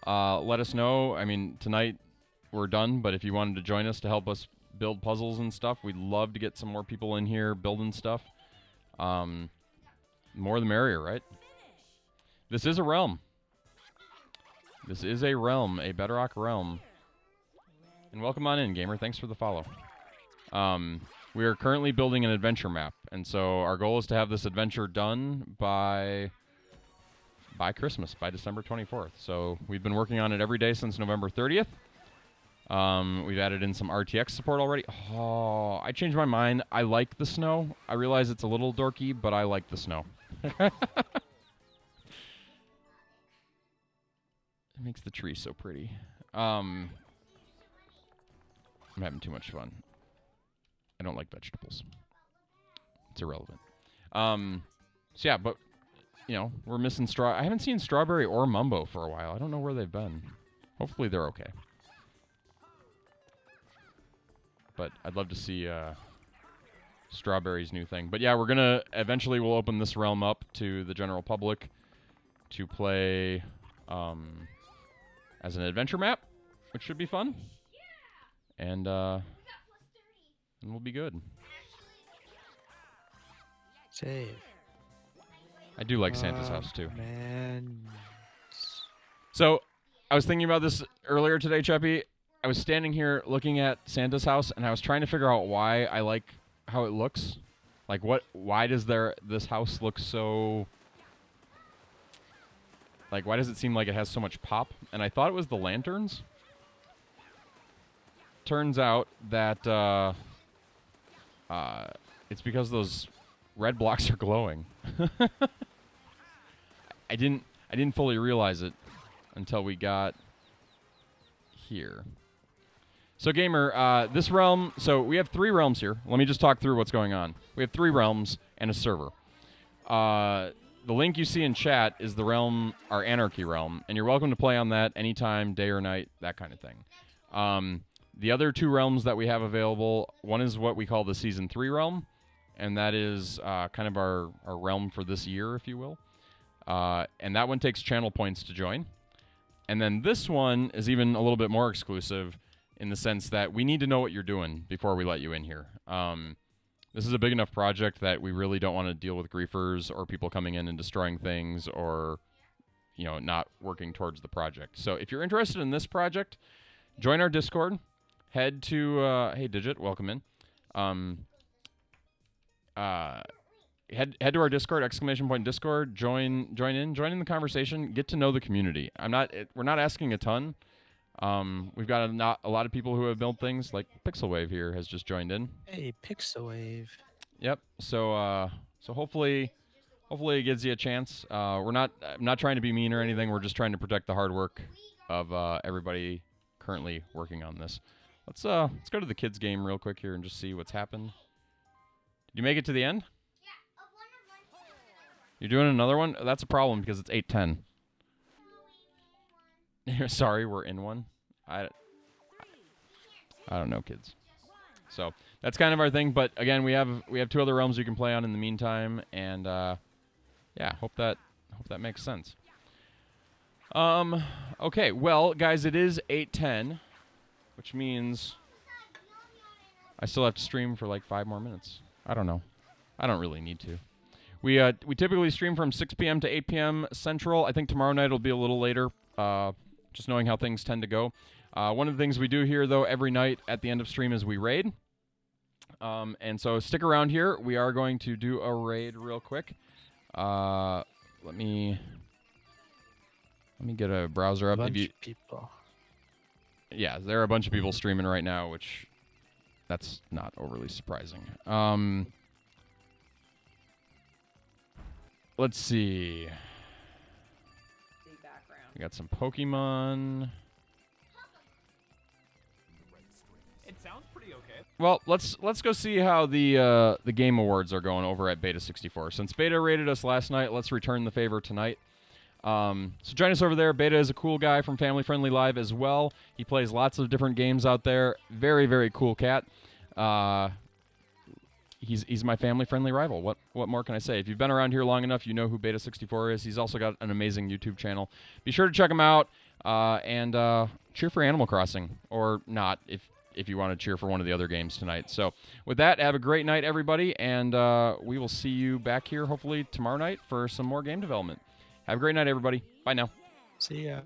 let us know. I mean, tonight we're done, but if you wanted to join us to help us build puzzles and stuff, we'd love to get some more people in here building stuff. More the merrier, right? This is a realm. This is a realm, a Bedrock realm. And welcome on in, gamer. Thanks for the follow. We are currently building an adventure map, and so our goal is to have this adventure done by by Christmas, by December 24th. So we've been working on it every day since November 30th. We've added in some RTX support already. Oh, I changed my mind. I like the snow. I realize it's a little dorky, but I like the snow. It makes the tree so pretty. I'm having too much fun. I don't like vegetables. It's irrelevant. So yeah, but you know, we're missing straw. I haven't seen Strawberry or Mumbo for a while. I don't know where they've been. Hopefully they're okay. But I'd love to see Strawberry's new thing. But yeah, we're gonna eventually we'll open this realm up to the general public to play as an adventure map, which should be fun. And we'll be good. Save. I do like Santa's house too. Man. So I was thinking about this earlier today, Cheppy. I was standing here looking at Santa's house, and I was trying to figure out why I like how it looks. Like, why does this house look so... Like, why does it seem like it has so much pop? And I thought it was the lanterns. Turns out that it's because those red blocks are glowing. I didn't fully realize it until we got here. So Gamer, this realm, so we have 3 realms here. Let me just talk through what's going on. We have 3 realms and a server. The link you see in chat is the realm, our Anarchy realm, and you're welcome to play on that anytime, day or night, that kind of thing. The other 2 realms that we have available, one is what we call the Season 3 realm, and that is kind of our realm for this year, if you will. And that one takes channel points to join. And then this one is even a little bit more exclusive in the sense that we need to know what you're doing before we let you in here. This is a big enough project that we really don't want to deal with griefers or people coming in and destroying things or, you know, not working towards the project. So if you're interested in this project, join our Discord. Head to, hey Digit, welcome in. Head to our Discord, !Discord, join in the conversation, get to know the community. We're not asking a ton. We've got a lot of people who have built things, like Pixelwave here has just joined in. Hey, Pixelwave. Yep. So hopefully it gives you a chance. I'm not trying to be mean or anything. We're just trying to protect the hard work of everybody currently working on this. Let's go to the kids game real quick here and just see what's happened. Did you make it to the end? You're doing another one? That's a problem because it's 8:10. Sorry, we're in one. I don't know, kids. So that's kind of our thing. But again, we have 2 other realms you can play on in the meantime, and yeah, hope that makes sense. Okay, well, guys, it is 8:10, which means I still have to stream for like 5 more minutes. I don't know. I don't really need to. We typically stream from 6 p.m. to 8 p.m. Central. I think tomorrow night will be a little later, just knowing how things tend to go. One of the things we do here, though, every night at the end of stream is we raid. And so stick around here. We are going to do a raid real quick. Let me get a browser up. A bunch of people. Yeah, there are a bunch of people streaming right now, which that's not overly surprising. Let's see. We got some Pokemon. It sounds pretty okay. Well, let's go see how the Game Awards are going over at Beta 64. Since Beta rated us last night, let's return the favor tonight. So join us over there. Beta is a cool guy from Family Friendly Live as well. He plays lots of different games out there. Very, very cool cat. He's my family-friendly rival. What more can I say? If you've been around here long enough, you know who Beta 64 is. He's also got an amazing YouTube channel. Be sure to check him out and cheer for Animal Crossing, or not if you want to cheer for one of the other games tonight. So with that, have a great night, everybody, and we will see you back here hopefully tomorrow night for some more game development. Have a great night, everybody. Bye now. See ya.